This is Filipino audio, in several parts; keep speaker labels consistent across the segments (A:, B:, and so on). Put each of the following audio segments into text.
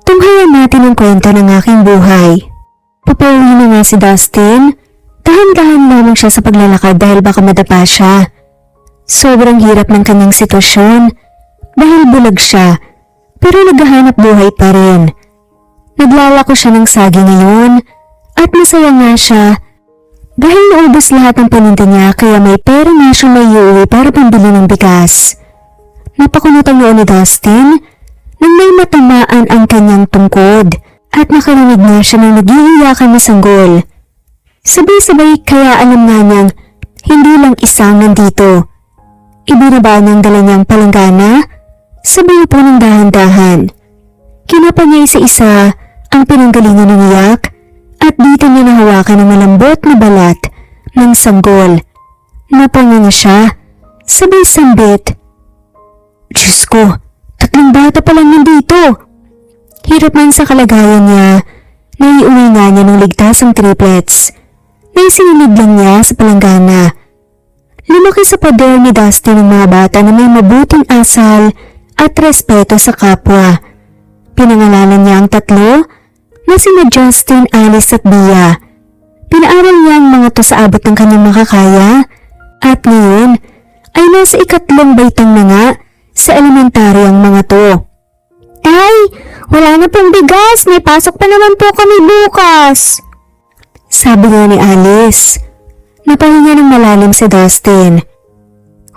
A: Tunghayan natin ang kwento ng aking buhay. Papauwi na nga si Dustin. Dahan-dahan lamang siya sa paglalakad dahil baka madapa siya. Sobrang hirap ng kanyang sitwasyon dahil bulag siya pero naghahanap buhay pa rin. Naglalako siya ng saging ngayon at masaya nga siya dahil naubos lahat ng paninda niya kaya may pera na siya may iuwi para pambili ng bigas. Napakunot ang noon ni Dustin nang may matamaan ang kanyang tungkod at nakarinig niya siya ng nag-iiyakan na sanggol. Sabay-sabay kaya alam nga niyang hindi lang isang nandito. Ibinaba niyang dala niyang palanggana, sabay po ng dahan-dahan. Kinapa niya isa-isa ang pinanggalingan ng iyak at dito niya nahawakan ang malambot na balat ng sanggol. Napanga niya siya, sabay sambit. Diyos ko, 3 bata pa lang nandito. Hirap man sa kalagayan niya, naiuwi nga niya ng ligtas ang triplets. Naisinilid lang niya sa palanggana. Lumaki sa pader ni Dustin ng mga bata na may mabuting asal at respeto sa kapwa. Pinangalanan niya ang 3 na sina Justin, Alice at Bia. Pinaaral niya ang mga to sa abot ng kanyang makakaya at ngayon ay nasa 3 baitang na nga sa elementary ang mga to. Tay, wala na pong bigas, may pasok pa naman po kami bukas. Sabi nga ni Alice. Napahinga ng malalim si Dustin.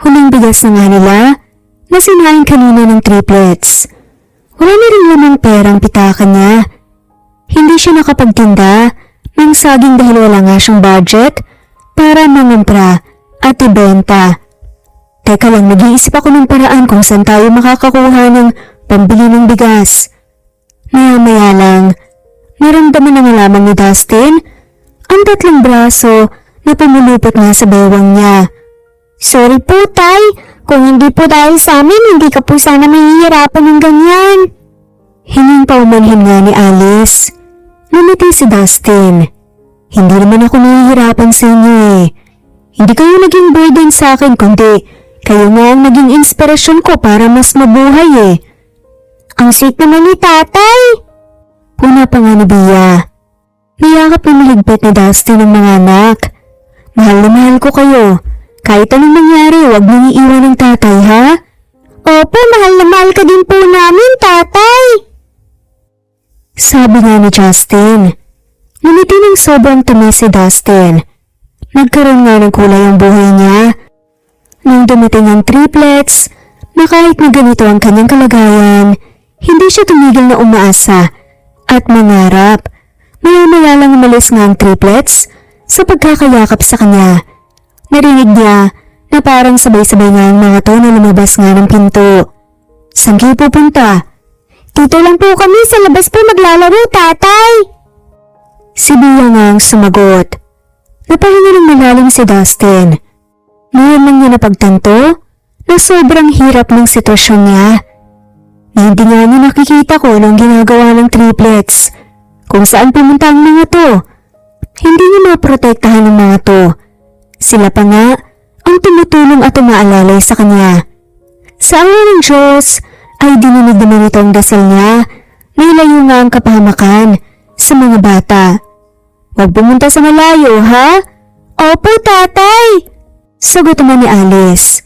A: Huling bigas na nga nila na sinain kanina ng triplets. Wala na rin lamang perang pitakan niya. Hindi siya nakapagtinda ng saging dahil wala nga siyang budget para mangumpra at ibenta. Teka lang, nag-iisip ako ng paraan kung saan tayo makakakuha ng pambili ng bigas. Maya-maya lang, naramdaman na nga lamang ni Dustin ang 3 braso na pumulupot nga sa bewang niya. Sorry po, Tay. Kung hindi po dahil sa amin, hindi ka po sana mahihirapan ng ganyan. Hinging paumanhin nga ni Alice. Lumiti si Dustin. Hindi naman ako nahihirapan sa inyo eh. Hindi kayo naging burden sa akin kundi kayo nga ang naging inspirasyon ko para mas mabuhay eh. Ang sweet naman ni Tatay. Puna pa nga ni Bia. Niyakap na maligpit ni Dustin ang mga anak. Mahal na mahal ko kayo. Kahit anong mangyari, huwag niyong iiwan ng tatay, ha? Opo, mahal na mahal ka din po namin, Tatay. Sabi nga ni Justin. Ngumiti ng sobrang tamis si Dustin. Nagkaroon nga ng kulay ang buhay niya. Nang dumating ang triplets, na kahit na ganito ang kanyang kalagayan, hindi siya tumigil na umaasa at mangarap. Maya-maya lang umalis nga ang triplets sa pagkakayakap sa kanya. Narinig niya na parang sabay-sabay nga ang mga to na lumabas nga ng pinto. Saan kayo pupunta? Dito lang po kami, sa labas po maglalaro, Tatay. Si Bia nga ang sumagot. Napahinga ng malalim si Dustin. Ngayon lang niya napagtanto na sobrang hirap ng sitwasyon niya. Na hindi nga niya nakikita ko anong ginagawa ng triplets. Kung saan pumunta ang mga to. Hindi niya maprotektahan ng mga to. Sila pa nga ang tumutulong at umaalalay sa kanya. Sa awa ng Diyos ay dininig naman ito ang dasal niya na ilayo nga ang kapahamakan sa mga bata. Huwag pumunta sa malayo, ha? Opo, Tatay! Sagot naman ni Alice.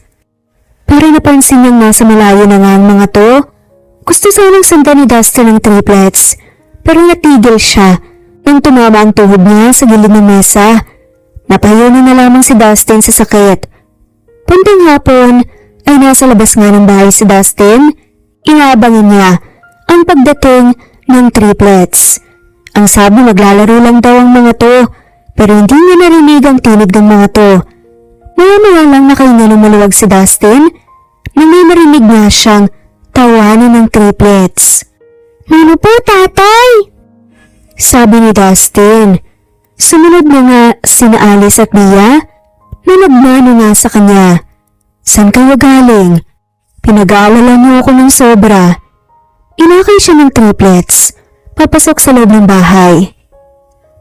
A: Pero napansin niya nga sa malayo na nga ang mga to. Gusto sanang sundan ni Dustin ang triplets. Pero natigil siya nang tumama ang tuhod niya sa gilid ng mesa. Napahiyo na lamang si Dustin sa sakit. Punting hapon ay nasa labas nga ng bahay si Dustin. Inaabangan niya ang pagdating ng triplets. Ang sabi maglalaro lang daw ang mga to, pero hindi niya narinig ang tinig ng mga to. Maya-maya lang nakahinga ng maluwag si Dustin nang may marinig niya siyang tawanan ng triplets. Ano po, Tatay? Sabi ni Dustin. Sumunod na nga sina Alice at Bia na nagmano nga sa kanya. Saan kayo galing? Pinag-aalala niyo ako ng sobra. Inakay siya ng triplets. Papasok sa loob ng bahay.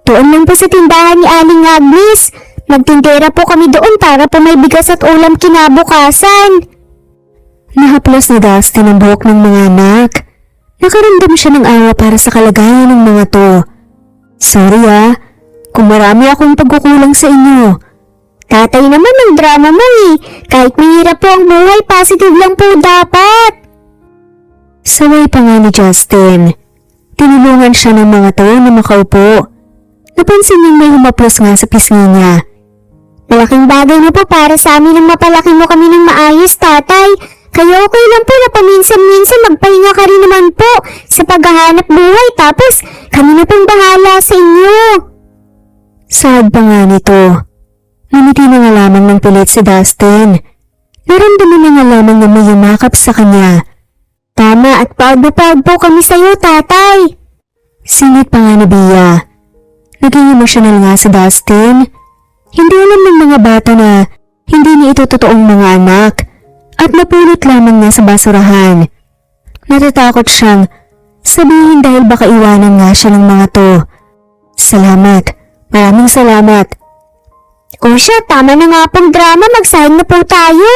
A: Doon lang po sa tindahan ni Aling Agnes. Nagtindera po kami doon para po may bigas at ulam kinabukasan. Nahaplos ni Dustin ang buhok ng mga anak. Nakaramdam siya ng awa para sa kalagayan ng mga to. Sorry kung marami akong pagkukulang sa inyo.
B: Tatay naman ang drama mo Kahit mahirap po ang buhay, positive lang po dapat.
A: Saway pa nga ni Justin. Tinulungan siya ng mga to na makaupo. Napansin niyang may humaplos nga sa pisngi niya.
B: Malaking bagay na po para sa amin ang mapalaki mo kami ng maayos, tatay. Kaya okay lang po na paminsan-minsan magpahinga ka rin naman po sa paghahanap buhay, tapos kami na pong bahala sa inyo.
A: Sad pa nga nito. Ngumiti na nga lamang ng pilit si Dustin. Naramdaman na nga lamang na may yumakap sa kanya.
B: Tama at proud po kami sa iyo, tatay.
A: Singit pa nga ni Bea. Naging emosyonal nga si Dustin. Hindi alam ng mga bata na hindi niya ito totoong mga anak at napulot lamang niya sa basurahan. Natatakot siyang sabihin dahil baka iwanan nga siya ng mga to. Salamat. Maraming salamat.
B: O siya, tama na nga pong drama, magsayang na po tayo.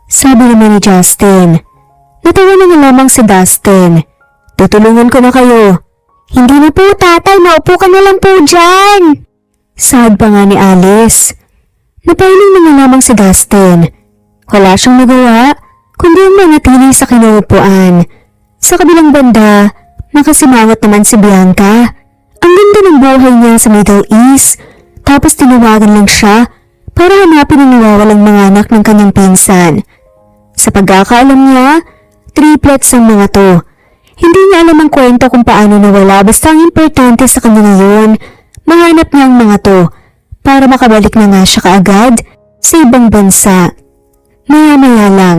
A: Sabi naman ni Justin. Natawa na nga lamang si Dustin. Tutulungan ko na kayo.
B: Hindi na po, tatay, naupo ka na lang po dyan.
A: Sad pa nga ni Alice. Napailing na nga lamang si Dustin. Wala siyang magawa, kundi ang manatili sa kinuupuan. Sa kabilang banda, nakasimangot naman si Bianca. Ang ganda ng buhay niya sa Middle East, tapos tinawagan lang siya para hanapin ang nawawalang mga anak ng kanyang pinsan. Sa pagkakaalam niya, triplets ang mga to. Hindi niya alam ang kwento kung paano nawala, basta ang importante sa kanya ngayon, mahanap niya ang mga to para makabalik na nga siya kaagad sa ibang bansa. Maya-maya lang,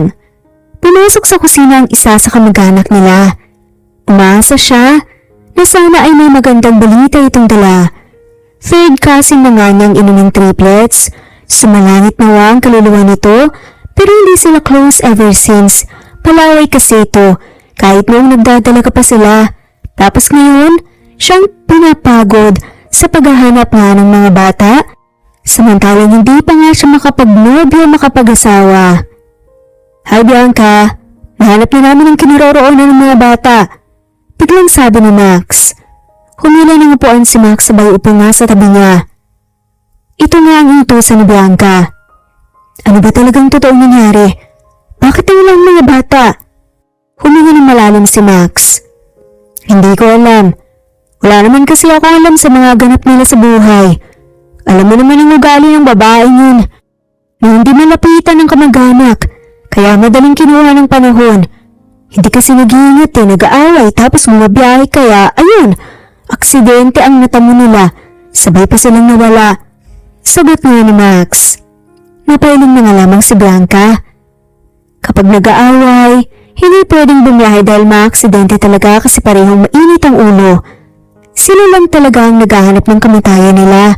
A: pumasok sa kusina ang isa sa kamag-anak nila. Umaasa siya na sana ay may magandang balita itong dala. Third cousin na nga niyang inunang triplets. Sumalangit nawa ang kaluluwa nito, pero hindi sila close ever since. Palaway kasi ito, kahit noong nagdadala ka pa sila. Tapos ngayon, siyang pinapagod sa paghahanap nga ng mga bata, samantalang hindi pa nga siya makapag-nobyo makapag-asawa. Hi Bianca, nahanap na namin ang kinaroroonan ng mga bata. Biglang sabi ni Max. Humilay ng upuan si Max sabay upo nga sa tabi niya. Ito nga ang utusan ni Bianca. Ano ba talagang totoong nangyari? Bakit nawalang mga bata? Huminga ng malalim si Max. Hindi ko alam. Wala naman kasi ako alam sa mga ganap nila sa buhay. Alam mo naman ang ugali ng babaeng yun. Na hindi malapitan ng kamag-anak, kaya madaling kinuha ng panahon. Hindi kasi nag-iingat nag-aaway tapos bumabiyahe kaya, ayun, aksidente ang natamo nila. Sabay pa silang nawala. Sagot nga ni Max. Napailing na nga lamang si Bianca. Kapag nag-aaway, hindi pwedeng bumiyahe dahil maaksidente talaga kasi parehong mainit ang ulo. Sila lang talaga ang naghahanap ng kamatayan nila.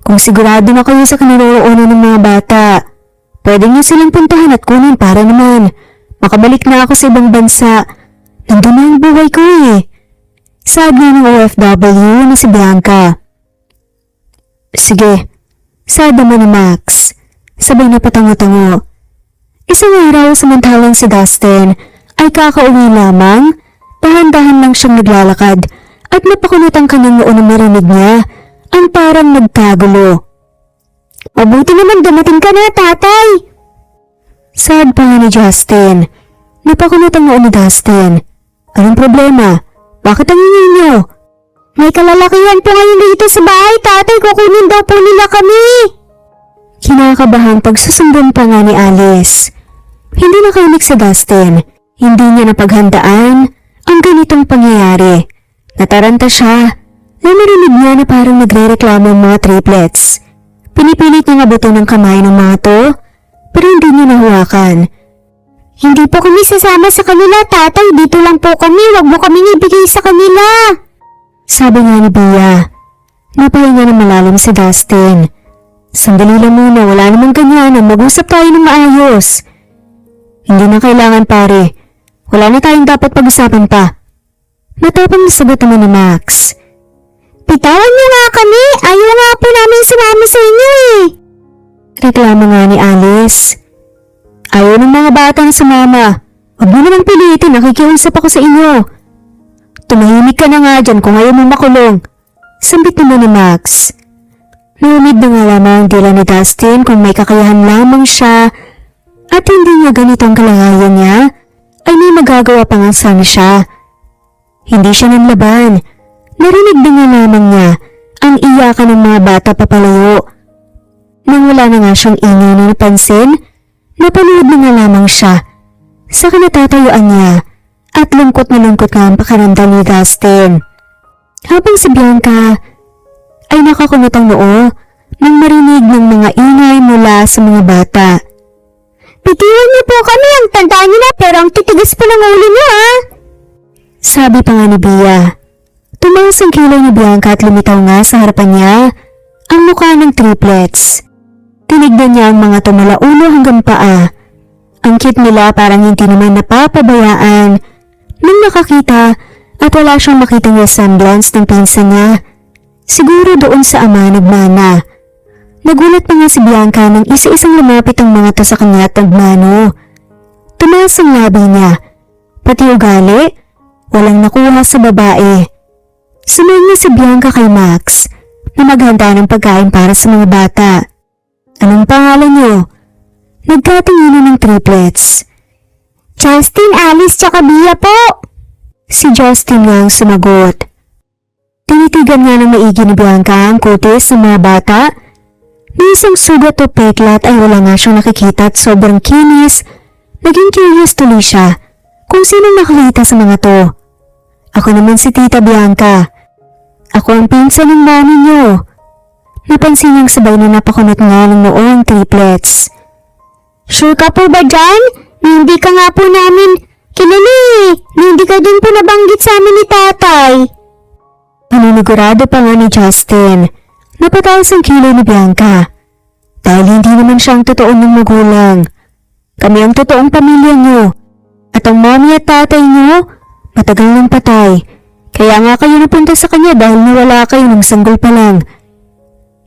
A: Kung sigurado na kayo sa kinaroroonan ng mga bata, pwede niyo silang puntahan at kunin para naman. Makabalik na ako sa ibang bansa. Nandun na ang buhay ko Sabi ng OFW na si Bianca. Sige, sabi naman ni Max. Sabay na patango-tango. Isang araw samantalang si Dustin ay kakauwi lamang, dahan-dahan lang siyang naglalakad at napakunot ang kanyang noon na marinig niya ang parang nagkagulo.
B: Mabuti naman dumating ka na, tatay.
A: Sad pa nga ni Justin. Napakunot ang noon ni Dustin. Anong problema? Bakit ang ingay niyo?
B: May kalalakihan po ngayon dito sa bahay, tatay. Kukunin daw po nila kami.
A: Kinakabahan pagsusumbong pa nga ni Alice. Hindi nakainig sa Dustin. Hindi niya napaghandaan ang ganitong pangyayari. Nataranta siya na narinig niya na parang nagre-reklamo ang mga triplets. Pinipilit niya nga buto ng kamay ng mga to, pero hindi niya nahawakan.
B: Hindi po kami sasama sa kanila, tatay. Dito lang po kami. Huwag mo kaming ibigay sa kanila.
A: Sabi nga ni Bea. Napahinga ng malalim si Dustin. Sandali lang muna, wala namang ganyan. Mag-usap tayo ng maayos. Hindi na kailangan pare. Wala na tayong dapat pag-usapan pa. Matapang na sagot naman ni Max.
B: Bitawan niyo nga kami. Ayaw nga po namin sumama sa inyo
A: Reklamo nga ni Alice. Ayaw ng mga bata na sumama. Huwag mo namang pilitin, nakikiusap ako sa inyo. Tumahimik ka na nga dyan kung ayaw mo makulong. Sambit naman ni Max. Naumid na nga lamang ang dila ni Dustin kung may kakayahan lamang siya at hindi niya ganitong kalagayan niya ay may magagawa pa nga sana siya. Hindi siya nanlaban. Narinig na nga lamang niya ang iyakan ng mga bata papalayo. Nang wala na nga siyang ingay na napansin, napanood na nga lamang siya sa kinatatayuan niya at lungkot na lungkot nga ang pakiramdam ni Dustin. Habang si Bianca ay nakakunot ang noo nang marinig ng mga ingay mula sa mga bata.
B: Bitiwan niyo po kami, ang tanda niyo na pero ang titigas po ng ulo niyo ha.
A: Sabi pa nga ni Bia. Tumaas ang kilay ni Bianca at lumitaw nga sa harapan niya ang mukha ng triplets. Tinignan niya ang mga tumula ulo hanggang paa. Ang cute nila parang hindi naman napapabayaan nang nakakita at wala siyang makitang resemblance ng pinsan niya. Siguro doon sa ama nagmana. Nagulat pa nga si Bianca nang isa-isang lumapit ang mga to sa kanya at nagmano. Tumaas ang labi niya, pati ugali, walang nakuha sa babae. Sumayin niya si Bianca kay Max na maghanda ng pagkain para sa mga bata. Anong pangalan niyo? Nagkatinginan ng triplets.
B: Justin, Alice, tsaka Bia po.
A: Si Justin nga ang sumagot. Tinitigan nga ng maigi ni Bianca ang kutis ng mga bata. May isang sugat o peklat ay wala nga siyang nakikita at sobrang kinis. Naging curious tuloy siya kung sinong nakakita sa mga to. Ako naman si Tita Bianca. Ako ang pinsan ng mami niyo. Napansin niyang sabay na napakunot nga ng noo ang triplets.
B: Sure ka po ba dyan? Hindi ka nga po namin kilala. Hindi ka din po nabanggit sa amin ni tatay.
A: Paninigurado pa nga ni Justin. Napataas ang kilay ni Bianca. Dahil hindi naman siya ang totoong ng magulang. Kami ang totoong pamilya niyo. At ang mami at tatay niyo, matagal nang patay. Kaya nga kayo napunta sa kanya dahil nawala kayo ng sanggol pa lang.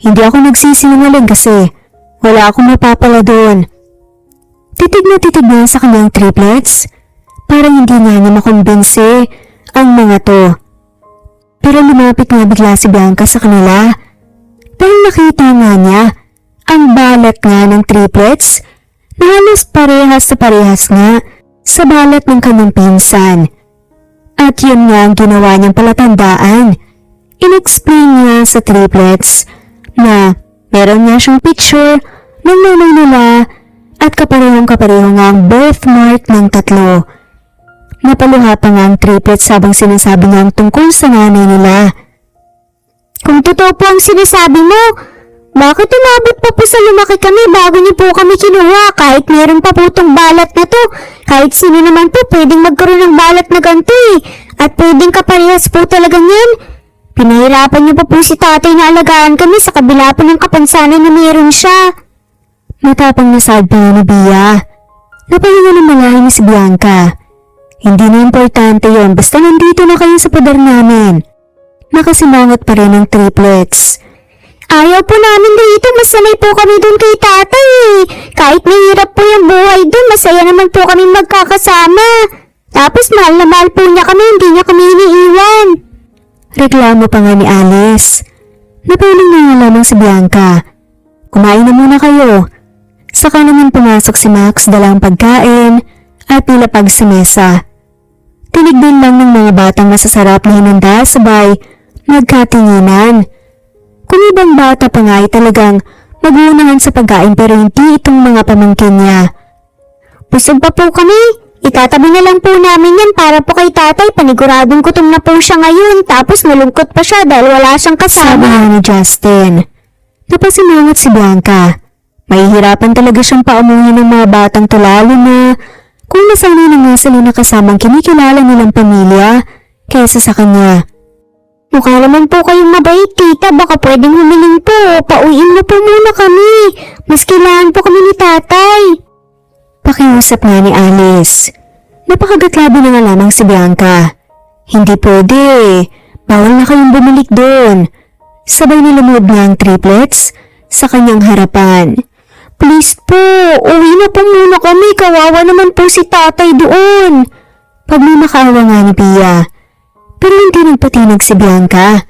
A: Hindi ako nagsisinungaling kasi wala akong mapapala doon. Titig na titig na sa kanyang triplets. Parang hindi nga niya makumbinsi ang mga to. Pero lumapit nga bigla si Bianca sa kanila. Dahil nakita nga niya ang balat nga ng triplets na halos parehas sa parehas nga sa balat ng kanyang pinsan. At yun nga ang ginawa niyang palatandaan. In-explain niya sa triplets na meron nga siyang picture ng nanay nila at kaparehong-kapareho nga ang birthmark ng tatlo. Napaluha pa nga ang triplets habang sinasabi niya ang tungkol sa nanay nila.
B: Kung totoo po ang sinasabi mo, bakit umabot pa po sa lumaki kami bago niyo po kami kinuha kahit meron pa po itong balat na to? Kahit sino naman po pwedeng magkaroon ng balat na ganito eh. At pwedeng kaparehas po talaga niyan. Pinahirapan niyo pa po si tatay na alagaan kami sa kabila pa ng kapansanan na meron siya.
A: Matapang na sabi ni Bia. Napahinga ng malalim si Bianca. Hindi na importante yon, basta nandito na kayo sa poder namin. Nakasimangot pa rin ang triplets.
B: Ayaw po namin dito, masanay po kami doon kay tatay eh. Kahit mahirap po yung buhay doon, masaya naman po kami magkakasama. Tapos mahal na mahal po niya kami, hindi niya kami iniiwan.
A: Reklamo pa nga ni Alice. Napaling na nga lamang si Bianca. Kumain na muna kayo. Saka naman pumasok si Max dalang pagkain at nilapag sa mesa. Tinignan lang ng mga batang masasarap na hinanda sabay nagkatinginan. Kung ibang bata pa nga ay talagang maguunahan sa pagkain pero hindi itong mga pamangkin niya.
B: Busog pa po kami. Itatabi na lang po namin yan para po kay tatay. Paniguradong gutom na po siya ngayon. Tapos malungkot pa siya dahil wala siyang
A: Sabi
B: kasama.
A: nga ni Justin. Napasimangot si Bianca. Mahihirapan talaga siyang paumuhin ng mga batang to lalo na kung nasanay na nga sila nakasamang kinikilala nilang pamilya kaysa sa kanya.
B: Mukha naman po kayong mabait, tita. Baka pwedeng humiling po. Pauwiin na po muna kami. Mas kailangan po kami ni tatay.
A: Pakiusap nga ni Alice. Napakagatlabi na nga lamang si Bianca. Hindi pwede. Bawal na kayong bumalik doon. Sabay na lumuhod niya ang triplets sa kanyang harapan.
B: Please po, uwi na po muna kami. Kawawa naman po si tatay doon.
A: Pagmamakaawa nga ni Pia. Pero hindi nagpatinag si Bianca.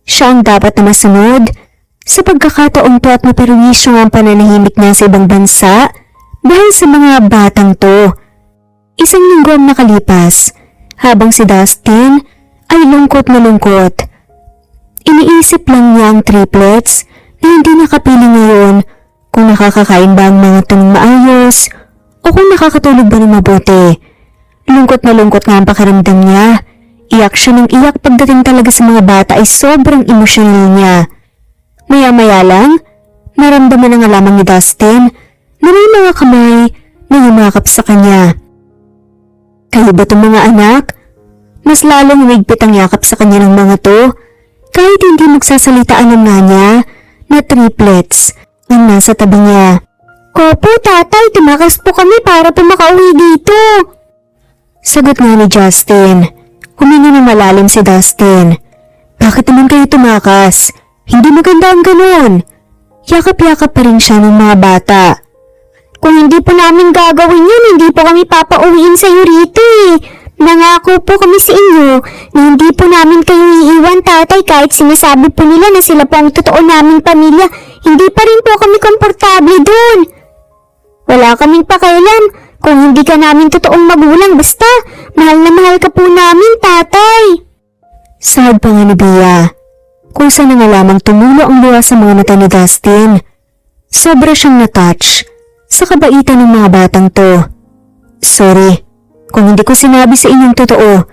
A: Siya ang dapat na masunod. Sa pagkakataong to at maperwisyo ang pananahimik niya sa ibang bansa dahil sa mga batang to. Isang linggo ang nakalipas habang si Dustin ay lungkot na lungkot. Iniisip lang niya ang triplets na hindi nakapili ngayon kung nakakakain ba ang mga tunong maayos o kung nakakatulog ba ng mabuti. Lungkot na lungkot nga ang pakiramdam niya. Iyak siya ng iyak pagdating talaga sa mga bata ay sobrang emosyonal niya. Maya-maya lang, naramdaman na nga lamang ni Dustin na may mga kamay na yumakap sa kanya. Kayo ba itong mga anak? Mas lalong humigpit ang yakap sa kanya ng mga to. Kahit hindi magsasalita, alam nga niya na triplets ang nasa tabi niya.
B: Opo, tatay, tumakas po kami para po makauwi dito.
A: Sagot nga ni Justin. Humingi ng malalim si Dustin. Bakit naman kayo tumakas? Hindi maganda ang ganun. Yakap-yakap pa rin siya ng mga bata.
B: Kung hindi po namin gagawin yun, hindi po kami papauwiin sa iyo rito eh. Nangako po kami sa inyo na hindi po namin kayo iiwan, tatay, kahit sinasabi po nila na sila po ang totoo naming pamilya. Hindi pa rin po kami komportable doon. Wala kaming pakialam kung hindi ka namin totoong magulang, basta mahal na mahal ka po namin, tatay.
A: Sahod pa nga ni Bia. Kung saan na nga lamang tumulo ang luha sa mga mata ni Dustin. Sobra siyang natouch sa kabaitan ng mga batang to. Sorry, kung hindi ko sinabi sa inyong totoo.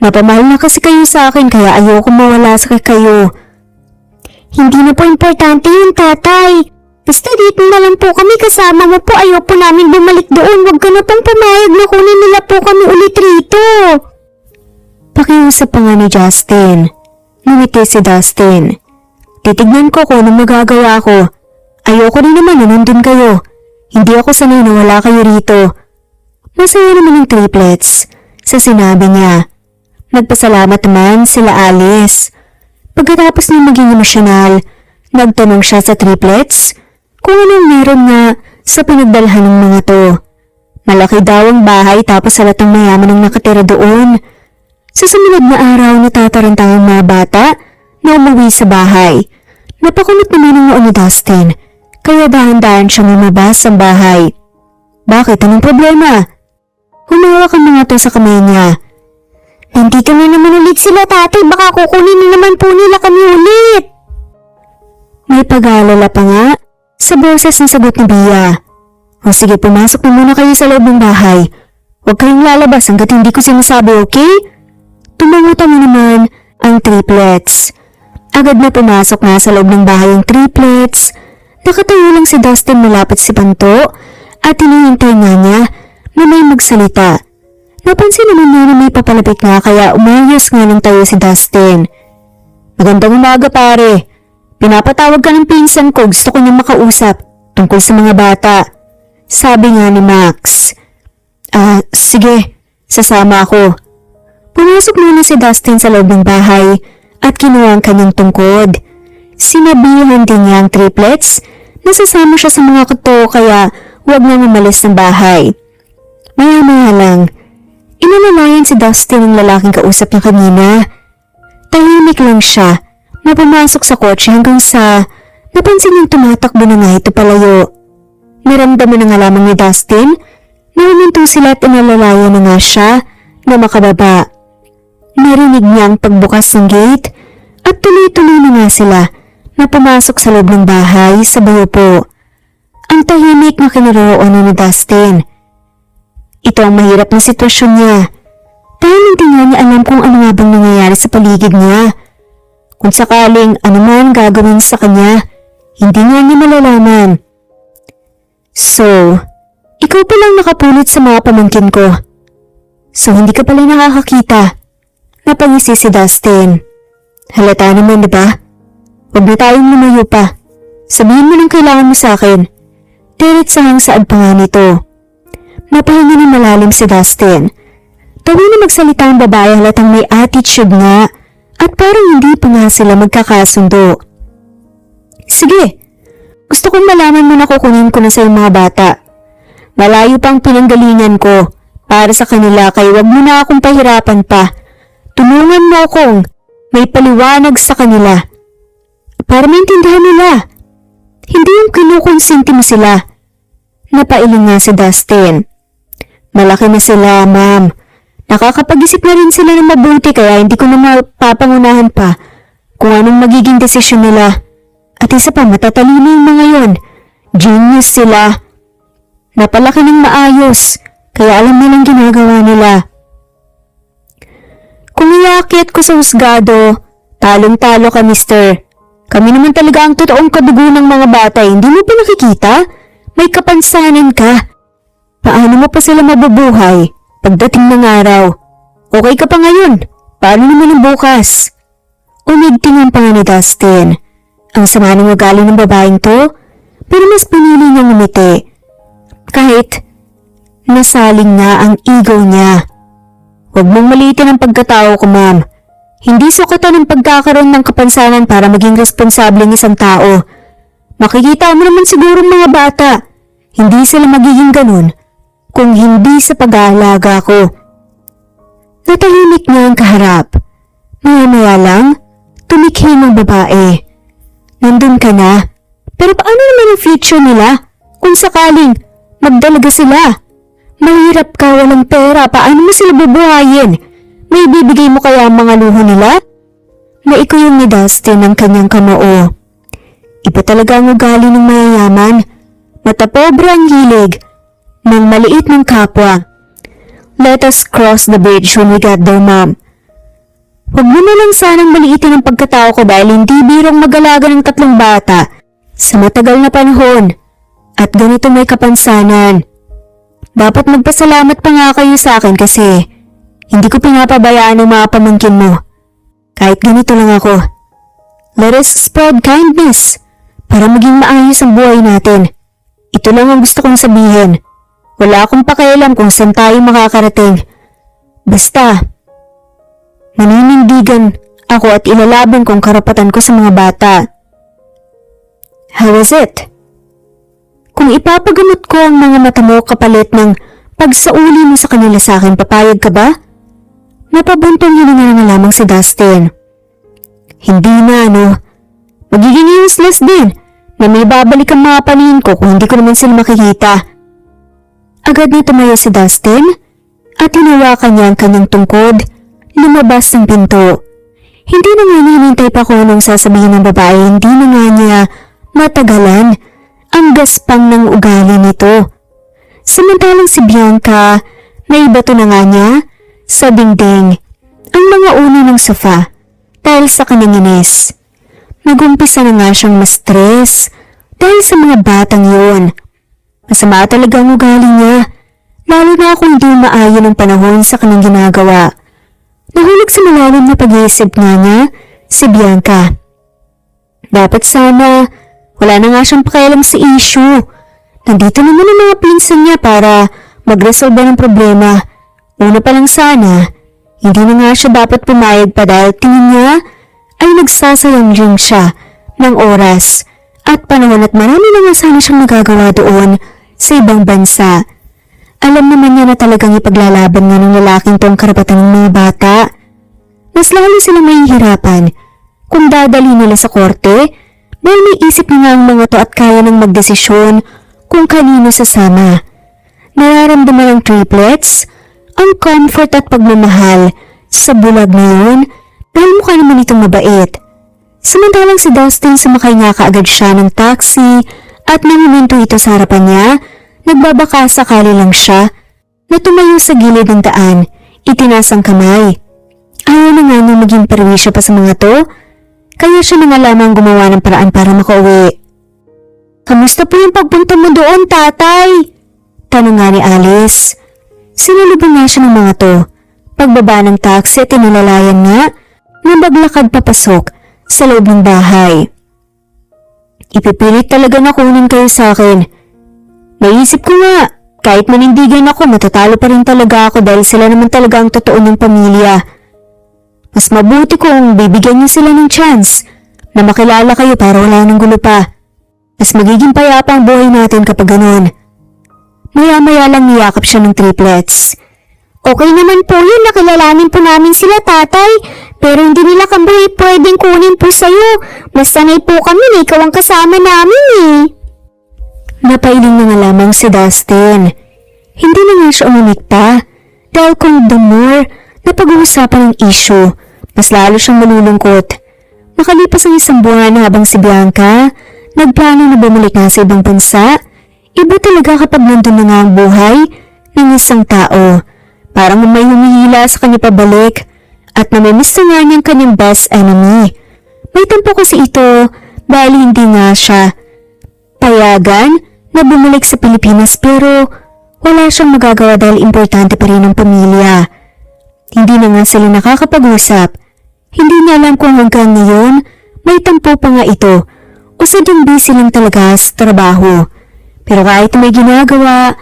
A: Napamahal na kasi kayo sa akin kaya ayoko mawala sa kayo.
B: Hindi na po importante yun, tatay. Basta dito na lang po kami kasama mo po. Ayaw po namin bumalik doon. Huwag ka na pong pumayag na kunin nila po kami ulit rito.
A: Pakiusap pa nga ni Justin. Ngumiti si Dustin. Titignan ko kung anong magagawa ko. Ayoko rin naman na nandun kayo. Hindi ako sanay na wala kayo rito. Masaya naman ang triplets sa sinabi niya. Nagpasalamat naman sila Alice. Pagkatapos niya maging emosyonal, nagtanong siya sa triplets kung anong meron nga sa pinagdalhan ng mga to. Malaki daw ang bahay tapos halatang mayaman ang nakatira doon. Sa sumunod na araw natatarantang ang mga bata na umuwi sa bahay. Napakunot naman ang noon ni Dustin, kaya dahan-dahan siyang lumabas ang bahay. Bakit? Anong problema? Humawak ang mga to sa kamay niya.
B: Nandito na naman ulit sila, tatay. Baka kukunin na naman po nila kami ulit.
A: May pag-aalala pa nga sa boses ng sagot ni Bia. O sige, pumasok na muna kayo sa loob ng bahay. Huwag kayong lalabas hanggat hindi ko sinasabi, okay? Tumangutan mo naman ang triplets. Agad na pumasok na sa loob ng bahay ang triplets. Nakatayo lang si Dustin malapit si Panto at hinihintay nga niya na may magsalita. Napansin naman niya na may papalapit nga kaya umayos nga ng tayo si Dustin. Magandang umaga pare. Pinapatawag ka ng pinsan ko, gusto ko niyang makausap tungkol sa mga bata. Sabi nga ni Max. Sige, sasama ako. Pumasok muna si Dustin sa loob ng bahay at kinuha ang kanyang tungkod. Sinabihan din niya ang triplets na sasama siya sa mga kuto kaya huwag na umalis ng bahay. Maya-maya lang, inalalayan si Dustin ang lalaking kausap niya kanina. Tahimik lang siya na pumasok sa kotse hanggang sa napansin niyang tumatakbo na nga ito palayo. Naramdaman na nga lamang ni Dustin na huminto sila at inalalayan na nga siya na makababa. Narinig niya ang pagbukas ng gate at tuloy-tuloy na nga sila na pumasok sa loob ng bahay sa bayupo. Ang tahimik na kinaroroonan ni Dustin. Ito ang mahirap na sitwasyon niya dahil hindi nga niya alam kung ano nga bang nangyayari sa paligid niya. Kung sakaling ano man gagawin sa kanya, hindi nga niya malalaman. So, ikaw pa lang nakapulot sa mga pamangkin ko. So, hindi ka pala nakakakita. Napangisi si Dustin. Halata naman, diba? Huwag na tayong lumayo pa. Sabihin mo lang kailangan mo sa akin. Diretsahang saad pa nga nito. Napahinga ng malalim si Dustin. Tawin na magsalita ang babae halatang may attitude nga at parang hindi pa nga sila magkakasundo. Sige, Gusto kong malaman mo na kukunin ko na sa mga bata. Malayo pang pinanggalingan ko para sa kanila kaya wag mo na akong pahirapan pa. Tulungan mo akong may paliwanag sa kanila para maintindihan nila. Hindi yung kinukonsinti mo sila. Napailing nga si Dustin. Malaki na sila, ma'am. Nakakapag-isip na rin sila ng mabuti kaya hindi ko na mapapangunahan pa kung anong magiging desisyon nila. At isa pa, matatalino yung mga yon. Genius sila. Napalaki ng maayos kaya alam nilang ginagawa nila. Kung iakyat ko sa husgado, talong-talo ka, mister. Kami naman talaga ang totoong kadugo ng mga bata. Hindi mo pa nakikita? May kapansanan ka. Paano mo pa sila mabubuhay pagdating ng araw? Okay ka pa ngayon. Paano naman ang bukas? Umigtingan pa nga ni Dustin. Ang sama ng ugali ng babaeng to, pero mas pinili niyang umiti. Kahit nasaling nga ang ego niya. Huwag mong maliitin ang pagkatao ko, ma'am. Hindi sukatan ang pagkakaroon ng kapansanan para maging responsable ng isang tao. Makikita mo naman siguro mga bata. Hindi sila magiging ganun kung hindi sa pag-aalaga ko. Natahimik niya ang kaharap. Maya-maya lang, tumikhi ng babae. Nandun ka na. Pero paano naman ang future nila? Kung sakaling magdalaga sila. Mahirap ka, walang pera. Paano mo sila bubuhayin? May bibigay mo kaya ang mga luho nila? Naikuyong ni Dustin ang kanyang kamao. Iba talaga ang ugali ng mayayaman. Matapobre ang hilig ng maliit ng kapwa. Let us cross the bridge when we get there, ma'am. Huwag mo na lang sanang maliitin ang pagkatao ko dahil hindi birong mag-alaga ng 3 bata sa matagal na panahon at ganito may kapansanan. Dapat magpasalamat pa nga kayo sa akin kasi hindi ko pinapabayaan ang mga pamangkin mo. Kahit ganito lang ako. Let us spread kindness para maging maayos ang buhay natin. Ito lang ang gusto kong sabihin. Wala akong pakialam kung saan tayo makakarating. Basta, maninindigan ako at ilalaban kong karapatan ko sa mga bata. How is it? Kung ipapagamot ko ang mga mata mo kapalit ng pagsauli mo sa kanila sa akin, papayag ka ba? Napabuntong hininga na lamang si Dustin. Hindi na, magiging useless din na may babalik ang mga paningin ko kung hindi ko naman sila makikita. Agad na tumayo si Dustin at hinawakan niya ang kanyang tungkod, lumabas ng pinto. Hindi na nga hinintay pa kung anong sasabihin ng babae, hindi na nga niya matagalan ang gaspang ng ugali nito. Samantalang si Bianca, naibato na nga niya sa dingding ang mga ulo ng sofa dahil sa kanyang inis. Nagumpisa na nga siyang ma-stress dahil sa mga batang yun. Masama talaga ang ugali niya, lalo na kung hindi maayon ang panahon sa kanyang ginagawa. Nahulog sa malalim na pag-iisip niya si Bianca. Dapat sana wala na nga siyang pakialam sa issue. Nandito naman ang mga pinsan niya para magresolba ng problema. Una pa lang sana, hindi na nga siya dapat pumayag pa dahil tingin niya ay nagsasayang rin siya ng oras at panahon at marami na nga sana siyang magagawa doon sa ibang bansa. Alam naman niya na talagang ipaglalaban nga ng lalaking to ang karapatan ng mga bata. Mas lalo sila mahihirapan kung dadali nila sa korte dahil may isip nga ang mga to at kaya nang magdesisyon kung kanino sasama. Nararamdaman ng triplets ang comfort at pagmamahal sa bulag na yun dahil mukha naman itong mabait. Samantalang si Dustin sumakay nga kaagad siya ng taxi at nang huminto ito sa harapan niya, nagbabaka sakali lang siya na tumayo sa gilid ng daan, itinaas ang kamay. Ayaw na nga nang maging perwisyo pa sa mga to, kaya siya na nga lamang gumawa ng paraan para makauwi. Kamusta po yung pagpunta mo doon, tatay? Tanong nga ni Alice. Sinalubong nga siya ng mga to. Pagbaba ng taxi at inalalayan nga na maglakad papasok sa loob ng bahay. Ipipilit talaga na kunin kayo sa akin. Naisip ko nga, kahit manindigan ako, matatalo pa rin talaga ako dahil sila naman talaga ang totoo ng pamilya. Mas mabuti kung bibigyan niyo sila ng chance na makilala kayo para wala nang gulo pa. Mas magiging payapa ang buhay natin kapag ganun. Maya-maya lang niyakap siya ng triplets.
B: Okay naman po yun, nakilalanin po namin sila tatay. Pero hindi nila kami pwedeng kunin po sa'yo. Mas sanay po kami na ikaw ang kasama namin eh.
A: Napailing na nga lamang si Dustin. Hindi na nga siya umimik pa. Dahil kung the more na pag-uusapan ng issue, mas lalo siyang malulungkot. Makalipas ang isang buwan habang si Bianca nagplano na bumalik nga sa ibang bansa, iba talaga kapag nandun na nga ang buhay ng isang tao. Parang may humihila sa kanya pabalik at namimiss na nga niyang kanyang best enemy. May tampo kasi ito dahil hindi nga siya payagan na bumalik sa Pilipinas pero wala siyang magagawa dahil importante pa rin ang pamilya. Hindi na nga sila nakakapag-usap. Hindi niya alam kung hanggang ngayon may tampo pa nga ito o sadyang busy lang talaga sa trabaho. Pero kahit may ginagawa,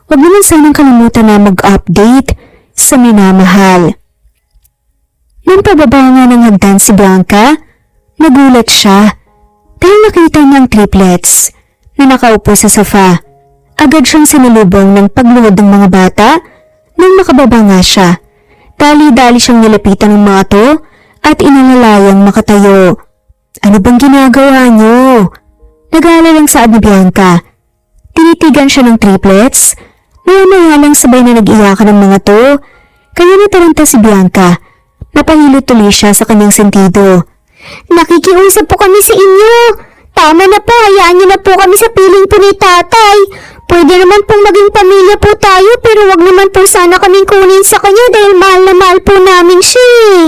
A: huwag naman sanang kalimutan na mag-update sa minamahal. Nang pababa nga ng hagdan si Bianca, nagulat siya dahil nakita niya ang triplets na nakaupo sa sofa. Agad siyang sinalubong ng pagluhod ng mga bata nang makababa nga siya. Dali-dali siyang nilapitan ng mga to at inalalayang makatayo. Ano bang ginagawa niyo? Nag-aalalang saad ni Bianca. Tinitigan siya ng triplets. Maya lang sabay na nag-iyakan ng mga to. Kaya nataranta si Bianca. Napahilot tuloy siya sa kanyang sentido.
B: Nakikiusap po kami sa inyo. Tama na po, hayaan niyo na po kami sa piling po ni tatay. Pwede naman pong maging pamilya po tayo pero wag naman po sana kaming kunin sa kanya dahil mahal na mahal po namin siya eh.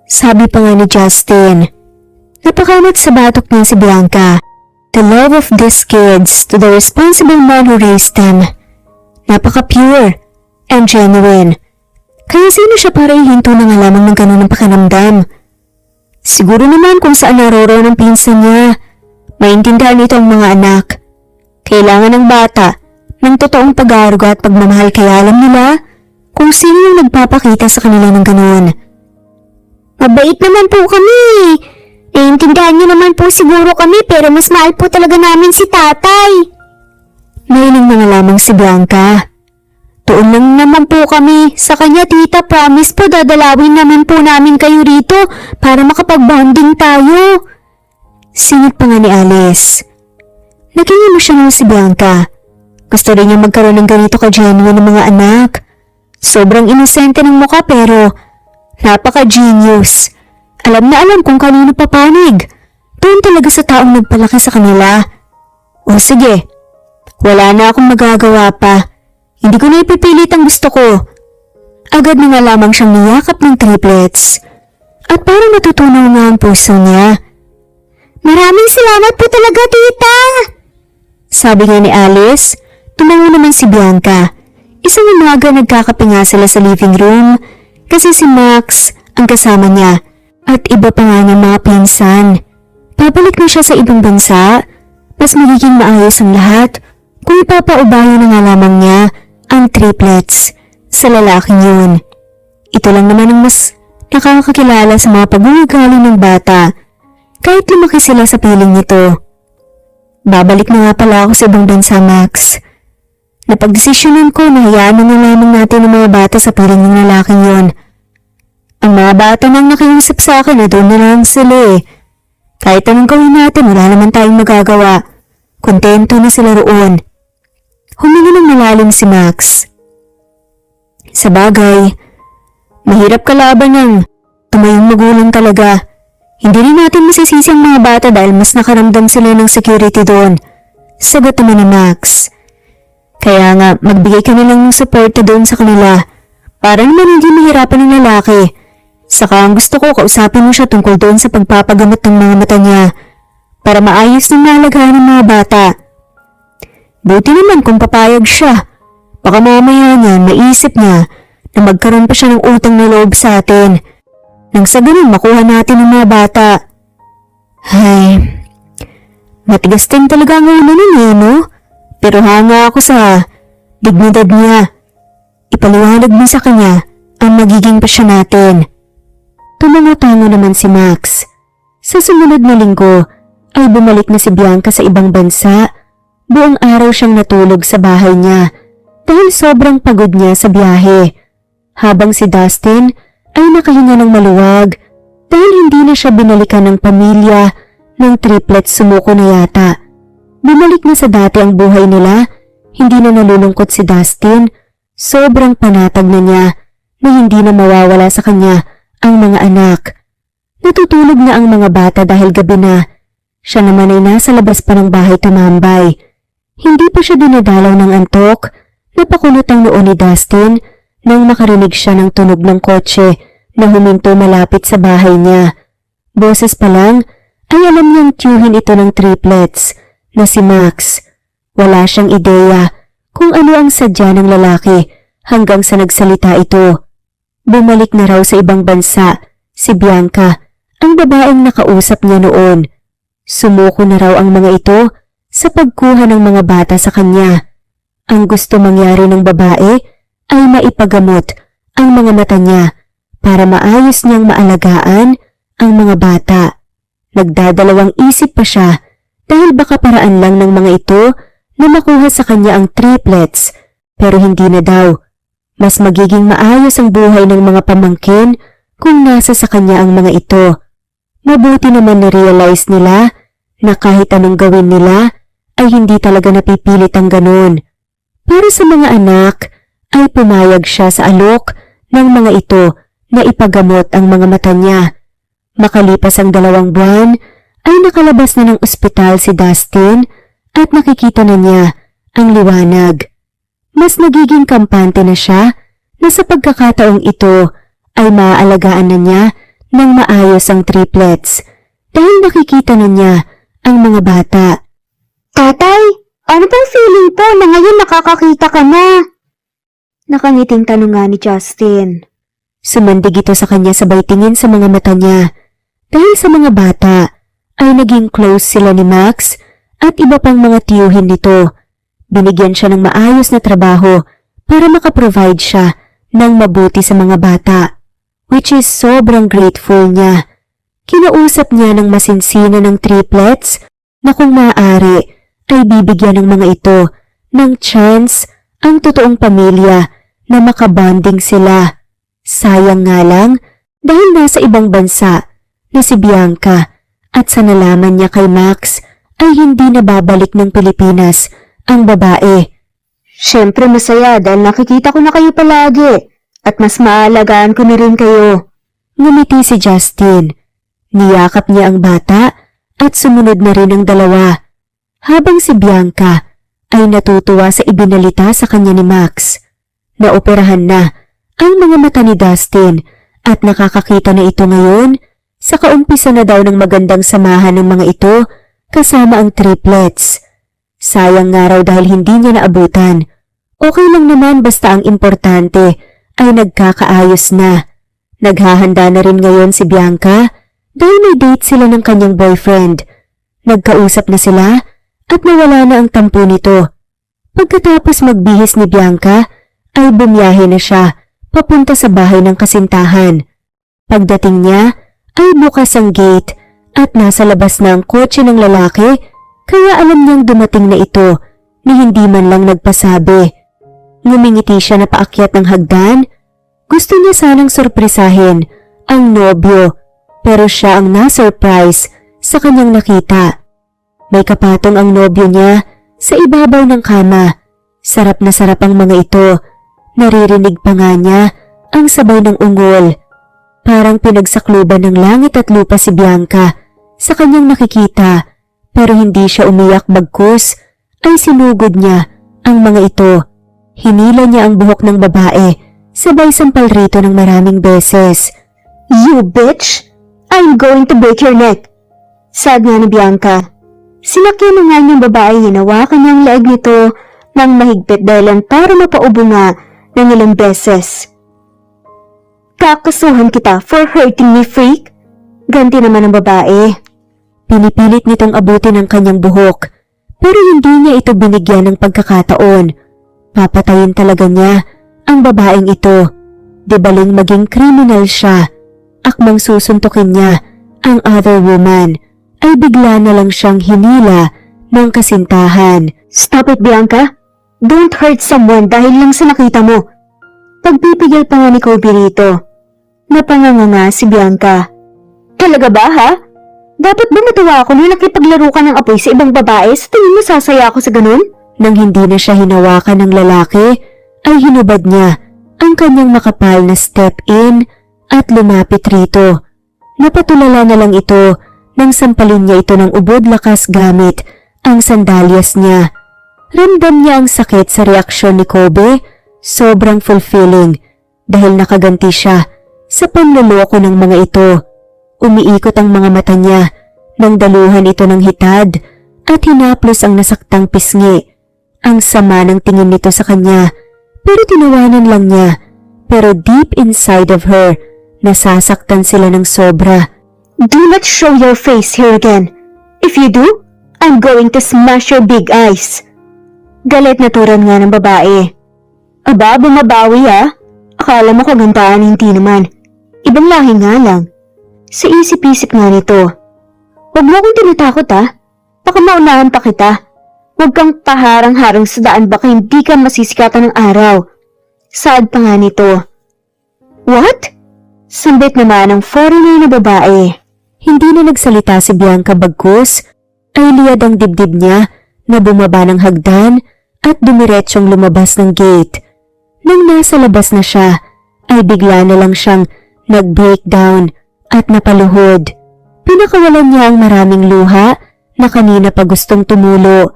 A: Sabi pa nga ni Justin. Napakamot sa batok niya si Bianca. The love of these kids to the responsible man who raised them. Napaka-pure and genuine. Kaya sino siya para ihinto na nga lamang ng ganun ng pakiramdam? Siguro naman kung saan naroroon ang pinsan niya. Maintindihan nito ang mga anak. Kailangan ng bata ng totoong pag-aaruga at pagmamahal kaya alam nila kung sino yung nagpapakita sa kanila ng ganun.
B: Mabait naman po kami. Naiintindihan niyo naman po siguro kami pero mas mahal po talaga namin si tatay.
A: Mahiling na nga lamang si Bianca. Tuon lang naman po kami sa kanya tita, promise po dadalawin naman po namin kayo rito para makapag-bonding tayo. Singit pa nga ni Alice. Naging emosyonal si Bianca. Gusto rin niya magkaroon ng ganito ka-genuine ng mga anak. Sobrang inosente ng mukha pero napaka-genius. Alam na alam kung kanino papanig. Doon talaga sa taong nagpalaki sa kanila. O sige, wala na akong magagawa pa. Hindi ko na ipipilit ang gusto ko. Agad na nga lamang siyang niyakap ng triplets. At parang natutunaw nga ang puso niya.
B: Maraming salamat po talaga tita.
A: Sabi nga ni Alice, tumango naman si Bianca. Isang umaga nagkakape nga sila sa living room kasi si Max ang kasama niya at iba pa nga ng mga pinsan. Babalik na siya sa ibang bansa. Mas magiging maayos ang lahat kung ipapaubayan na nga lamang niya ang triplets sa lalaking yun. Ito lang naman ang mas nakakakilala sa mga pag-uugali ng bata kahit lumaki sila sa piling nito. Babalik na nga pala ako sa ibang bansa, Max. Napagdesisyonan ko na hayaan na lamang natin ang mga bata sa piling ng lalaking yun. Ang mga bata nang nakiusap sa akin na doon na lang sila eh. Kahit anong gawin natin, wala naman tayong magagawa. Kontento na sila roon. Humingi ng malalim si Max. Sa bagay, mahirap kalaban ng tumayong magulang talaga. Hindi rin natin masisisi ang mga bata dahil mas nakaramdam sila ng security doon. Sagot naman ni Max. Kaya nga, magbigay ka na lang ng suporta doon sa kanila para naman hindi mahirapan ng lalaki. Saka ang gusto ko, kausapin mo siya tungkol doon sa pagpapagamot ng mga mata niya para maayos ng nalagahan ng mga bata. Buti naman kung papayag siya. Baka mamaya niya maisip niya na magkaroon pa siya ng utang na loob sa atin. Nang sa ganun makuha natin ang mga bata. Ay, matigas din talaga ang ulo nun eh, no? Pero hanga ako sa dignidad niya. Ipaliwanag mo sa kanya ang magiging pasya natin. Tumango-tango naman si Max. Sa sumunod na linggo ay bumalik na si Bianca sa ibang bansa. Buong araw siyang natulog sa bahay niya dahil sobrang pagod niya sa biyahe. Habang si Dustin ay nakahinga ng maluwag dahil hindi na siya binalikan ng pamilya ng triplets, sumuko na yata. Bumalik na sa dati ang buhay nila, hindi na nalulungkot si Dustin. Sobrang panatag na niya na hindi na mawawala sa kanya ang mga anak. Natutulog na ang mga bata dahil gabi na. Siya naman ay nasa labas pa ng bahay tumambay. Hindi pa siya dinadalaw ng antok. Napakulot ang noo ni Dustin nang makarinig siya ng tunog ng kotse na huminto malapit sa bahay niya. Boses pa lang ay alam niyang tiyuhin ito ng triplets na si Max. Wala siyang ideya kung ano ang sadya ng lalaki hanggang sa nagsalita ito. Bumalik na raw sa ibang bansa si Bianca, ang babaeng nakausap niya noon. Sumuko na raw ang mga ito sa pagkuha ng mga bata sa kanya. Ang gusto mangyari ng babae ay maipagamot ang mga mata niya para maayos niyang maalagaan ang mga bata. Nagdadalawang isip pa siya dahil baka paraan lang ng mga ito na makuha sa kanya ang triplets, pero hindi na daw. Mas magiging maayos ang buhay ng mga pamangkin kung nasa sa kanya ang mga ito. Mabuti naman na-realize nila na kahit anong gawin nila ay hindi talaga napipilit ang ganun. Para sa mga anak ay pumayag siya sa alok ng mga ito na ipagamot ang mga mata niya. Makalipas ang 2 buwan ay nakalabas na ng ospital si Dustin at nakikita na niya ang liwanag. Mas nagiging kampante na siya na sa pagkakataong ito ay maaalagaan na niya ng maayos ang triplets dahil nakikita na niya ang mga bata.
B: Tatay, ano bang feeling po na ngayon nakakakita ka na?
A: Nakangiting tanong nga ni Justin. Sumandig ito sa kanya sabay tingin sa mga mata niya. Dahil sa mga bata ay naging close sila ni Max at iba pang mga tiyuhin nito. Binigyan siya ng maayos na trabaho para makaprovide siya ng mabuti sa mga bata, which is sobrang grateful niya. Kinausap niya ng masinsina ng triplets na kung maaari ay bibigyan ng mga ito ng chance ang totoong pamilya na makabanding sila. Sayang nga lang dahil nasa ibang bansa na si Bianca at sa nalaman niya kay Max ay hindi na babalik ng Pilipinas ang babae.
B: Siyempre masaya dahil nakikita ko na kayo palagi at mas maalagaan ko na rin kayo.
A: Ngumiti si Justin. Niyakap niya ang bata at sumunod na rin ang dalawa. Habang si Bianca ay natutuwa sa ibinalita sa kanya ni Max. Naoperahan na ang mga mata ni Dustin at nakakakita na ito ngayon. Sa kaumpisa na daw ng magandang samahan ng mga ito kasama ang triplets. Sayang nga raw dahil hindi niya naabutan. Okay lang naman basta ang importante ay nagkakaayos na. Naghahanda na rin ngayon si Bianca dahil may date sila ng kanyang boyfriend. Nagkausap na sila at nawala na ang tampo nito. Pagkatapos magbihis ni Bianca ay bumiyahe na siya papunta sa bahay ng kasintahan. Pagdating niya ay bukas ang gate at nasa labas na ang kotse ng lalaki kaya alam niyang dumating na ito ni hindi man lang nagpasabi. Ngumingiti siya na paakyat ng hagdan. Gusto niya sanang sorpresahin ang nobyo pero siya ang na-surprise sa kanyang nakita. May kapatong ang nobyo niya sa ibabaw ng kama. Sarap na sarap ang mga ito. Naririnig pa nga niya ang sabay ng ungol. Parang pinagsakluban ng langit at lupa si Bianca sa kanyang nakikita pero hindi siya umiyak bagkus ay sinugod niya ang mga ito. Hinila niya ang buhok ng babae sabay sampal rito ng maraming beses.
B: You bitch! I'm going to break your neck! Sabi nga ni Bianca. Sinakyan na nga niyang babae, hinawakan niyang leeg nito ng mahigpit dahilan para mapaubo nga ng ilang beses. Kakasuhan kita for hurting me, freak! Ganti naman ang babae.
A: Pinipilit nitong abutin ang kanyang buhok pero hindi niya ito binigyan ng pagkakataon. Papatayin talaga niya ang babaeng ito. Di baling maging criminal siya. Akmang susuntukin niya ang other woman ay bigla na lang siyang hinila ng kasintahan.
B: Stop it, Bianca. Don't hurt someone dahil lang sa nakita mo. Pagpipigil pa nga ni Kobe rito. Napanganga si Bianca. Talaga ba ha? Dapat ba matuwa ako nung nakipaglaro ka ng apoy sa ibang babae? Sa tingin mo sasaya ako sa ganun?
A: Nang hindi na siya hinawakan ng lalaki, ay hinubad niya ang kanyang makapal na step-in at lumapit rito. Napatulala na lang ito nang sampalin niya ito ng ubod lakas gamit ang sandalyas niya. Ramdam niya ang sakit sa reaksyon ni Kobe, sobrang fulfilling dahil nakaganti siya sa panluloko ng mga ito. Umiikot ang mga mata niya nang daluhan ito ng hitad at hinaplos ang nasaktang pisngi. Ang sama ng tingin nito sa kanya pero tinawanan lang niya. Pero deep inside of her, nasasaktan sila ng sobra.
B: Do not show your face here again. If you do, I'm going to smash your big eyes. Galit na turon nga ng babae. Aba, bumabawi ha? Akala mo kagandahan, hindi naman. Ibang lahi nga lang. Sa isip-isip nga nito. Huwag mo akong tinatakot ha. Baka maunahan pa kita. Huwag kang paharang-harang sa daan baka hindi ka masisikatan ng araw. Saad pa nga nito. What? Sambit naman ng foreigner na babae.
A: Hindi na nagsalita si Bianca bagkus ay liyad ang dibdib niya na bumaba ng hagdan at dumiretsyong lumabas ng gate. Nang nasa labas na siya, ay bigla na lang siyang nag-breakdown at napaluhod. Pinakawalan niya ang maraming luha na kanina pa gustong tumulo.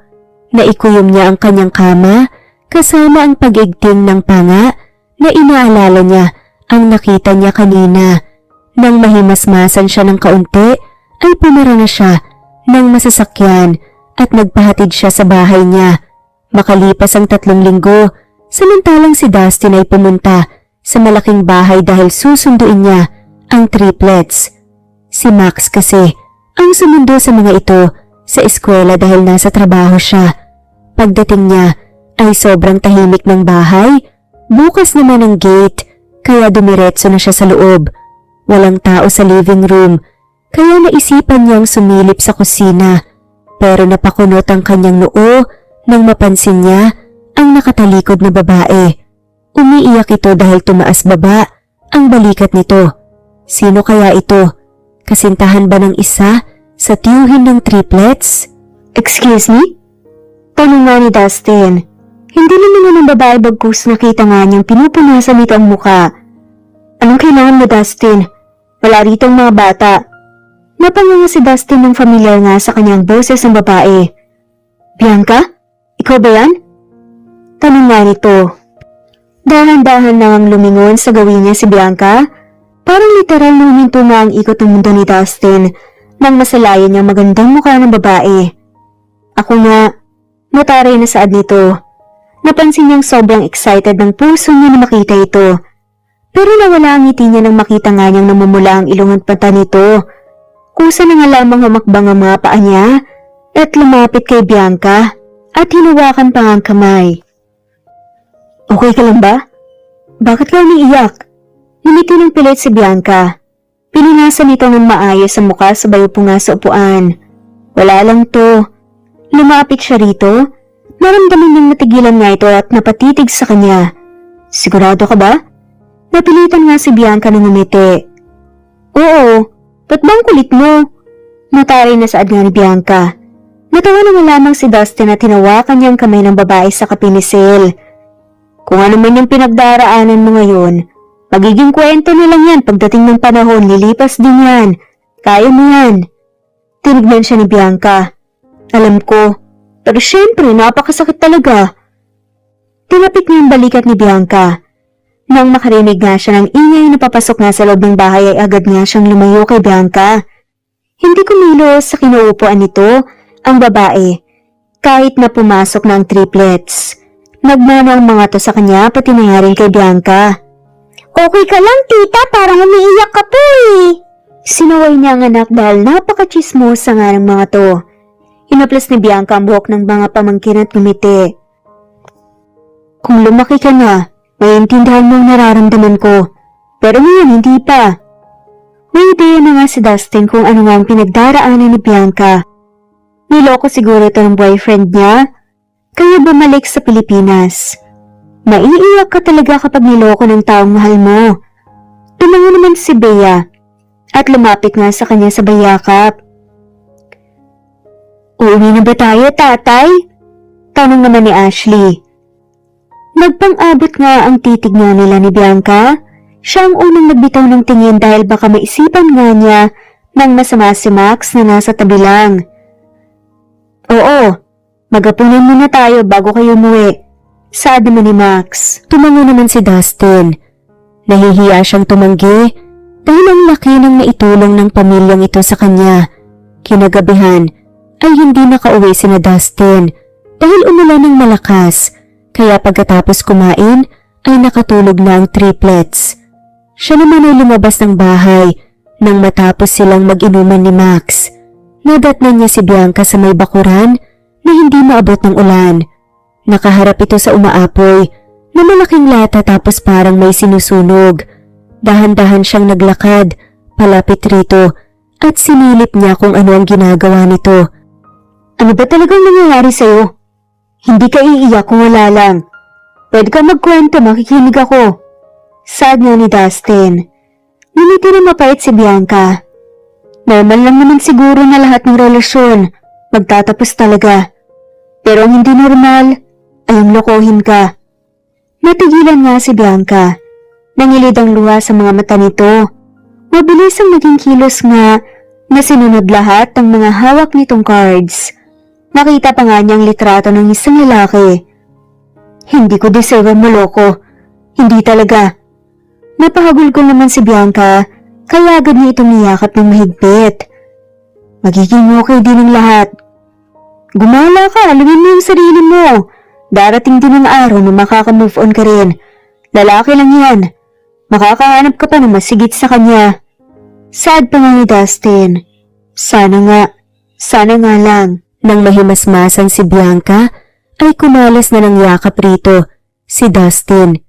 A: Naikuyom niya ang kanyang kama kasama ang pag-igting ng panga na inaalala niya ang nakita niya kanina. Nang mahimasmasan siya ng kaunti, ay pumara na siya ng masasakyan at nagpahatid siya sa bahay niya. Makalipas ang 3 linggo, samantalang si Dustin ay pumunta sa malaking bahay dahil susunduin niya ang triplets. Si Max kasi ang sumundo sa mga ito sa eskwela dahil nasa trabaho siya. Pagdating niya ay sobrang tahimik ng bahay, bukas naman ang gate kaya dumiretso na siya sa loob. Walang tao sa living room kaya naisipan niyang sumilip sa kusina pero napakunot ang kanyang noo nang mapansin niya ang nakatalikod na babae. Umiiyak ito dahil tumaas baba ang balikat nito. Sino kaya ito? Kasintahan ba ng isa sa tiyuhin ng triplets?
B: Excuse me? Tanong nga ni Dustin. Hindi naman ng babae bagkus nakita nga niyang pinupunasan nito ang muka. Anong kailangan mo, Dustin? Wala rito ang mga bata. Napanganga si Dustin ng familiar nga sa kanyang boses ng babae. Bianca? Ikaw ba yan? Tanong nga nito. Dahan-dahan nang lumingon sa gawin niya si Bianca. Parang literal na huminto nga ang ikot ng mundo ni Dustin nang masalayan niyang magandang mukha ng babae. Ako nga, mataray na saad nito. Napansin niyang sobrang excited ng puso niya na makita ito. Pero nawala ang ngiti niya nang makita nga niyang namumula ang ilong at mata nito. Kusa na nga lamang humakbang ang mga paa niya at lumapit kay Bianca at hinawakan pa ang kamay. Okay ka lang ba? Bakit ka umiiyak? Ngumiti ng pilit si Bianca. Pinunasan nito ng maayos sa mukha sabay upo nga sa upuan. Wala lang to. Lumapit siya rito. Naramdaman niyang natigilan nga ito at napatitig sa kanya. Sigurado ka ba? Napilitan nga si Bianca ng ngumiti. Oo, ba't ba ang kulit mo? Mataray na saad nga ni Bianca. Natawa na nga lamang si Dustin at tinawakan niyang kamay ng babae sa kapinisil. Kung ano man yung pinagdaraanan mo ngayon, magiging kwento na lang yan pagdating ng panahon, lilipas din yan. Kaya mo yan. Tinignan siya ni Bianca. Alam ko, pero syempre napakasakit talaga. Tinapik niya ang balikat ni Bianca. Nang makarinig nga siya ng ingay na papasok nga sa loob ng bahay ay agad nga siyang lumayo kay Bianca. Hindi kumilos sa kinuupuan nito ang babae kahit na pumasok na ang triplets. Nagmana ang mga to sa kanya pati na rin kay Bianca. Okay ka lang tita, parang umiiyak ka po eh. Sinaway niya ang anak dahil napaka-chismosa nga ng mga to. Hinaplas ni Bianca ang buhok ng mga pamangkin at ngumiti. Kung lumaki ka na, maiintindihan mo ang nararamdaman ko. Pero ngayon hindi pa.
A: May ideya na nga si Dustin kung ano nga ang pinagdaraanan ni Bianca. Niloko siguro ito ng boyfriend niya, kaya bumalik sa Pilipinas. Maiiyak ka talaga kapag niloko ng taong mahal mo. Tumango naman si Bea at lumapit nga sa kanya sa bayakap. Uuwi na ba tayo, tatay? Tanong naman ni Ashley. Nagpang-abot nga ang titig nga nila ni Bianca. Siya ang unang nagbitaw ng tingin dahil baka maisipan nga niya ng masama si Max na nasa tabi lang. Oo, magapunan muna tayo bago kayo umuwi, sabi naman ni Max. Tumango naman si Dustin. Nahihiya siyang tumanggi dahil ang laki ng naitulong ng pamilyang ito sa kanya. Kinagabihan ay hindi nakauwi sina Dustin dahil umulan ng malakas, kaya pagkatapos kumain ay nakatulog na ang triplets. Siya naman ay lumabas ng bahay nang matapos silang mag-inuman ni Max. Nadatnan niya si Bianca sa may bakuran na hindi maabot ng ulan. Nakaharap ito sa umaapoy na malaking lata tapos parang may sinusunog. Dahan-dahan siyang naglakad palapit rito at sinilip niya kung ano ang ginagawa nito. Ano ba talagang nangyayari sa'yo? Hindi ka iiyak kung wala lang. Pwede ka magkwento, makikinig ako. Sad nga ni Dustin. Ngumiti na mapait si Bianca. Normal lang naman siguro na lahat ng relasyon magtatapos talaga. Pero ang hindi normal ay ang lokohin ka. Natigilan nga si Bianca. Nangilid ang luha sa mga mata nito. Mabilis ang naging kilos nga na sinunod lahat ng mga hawak nitong cards. Nakita pa nga niyang litrato ng isang lalaki. Hindi ko deserve ang maloko. Hindi talaga. Napahagul ko naman si Bianca, kaya agad niya itong niyakap ng mahigpit. Magiging okay din ang lahat. Gumala ka, alumin mo yung sarili mo. Darating din ang araw na makaka-move on ka rin. Lalaki lang yan. Makakahanap ka pa ng masigit sa kanya. Sad pa nga ni Dustin. Sana nga lang. Nang mahimasmasan si Bianca, ay kumalas na ng yakap rito si Dustin.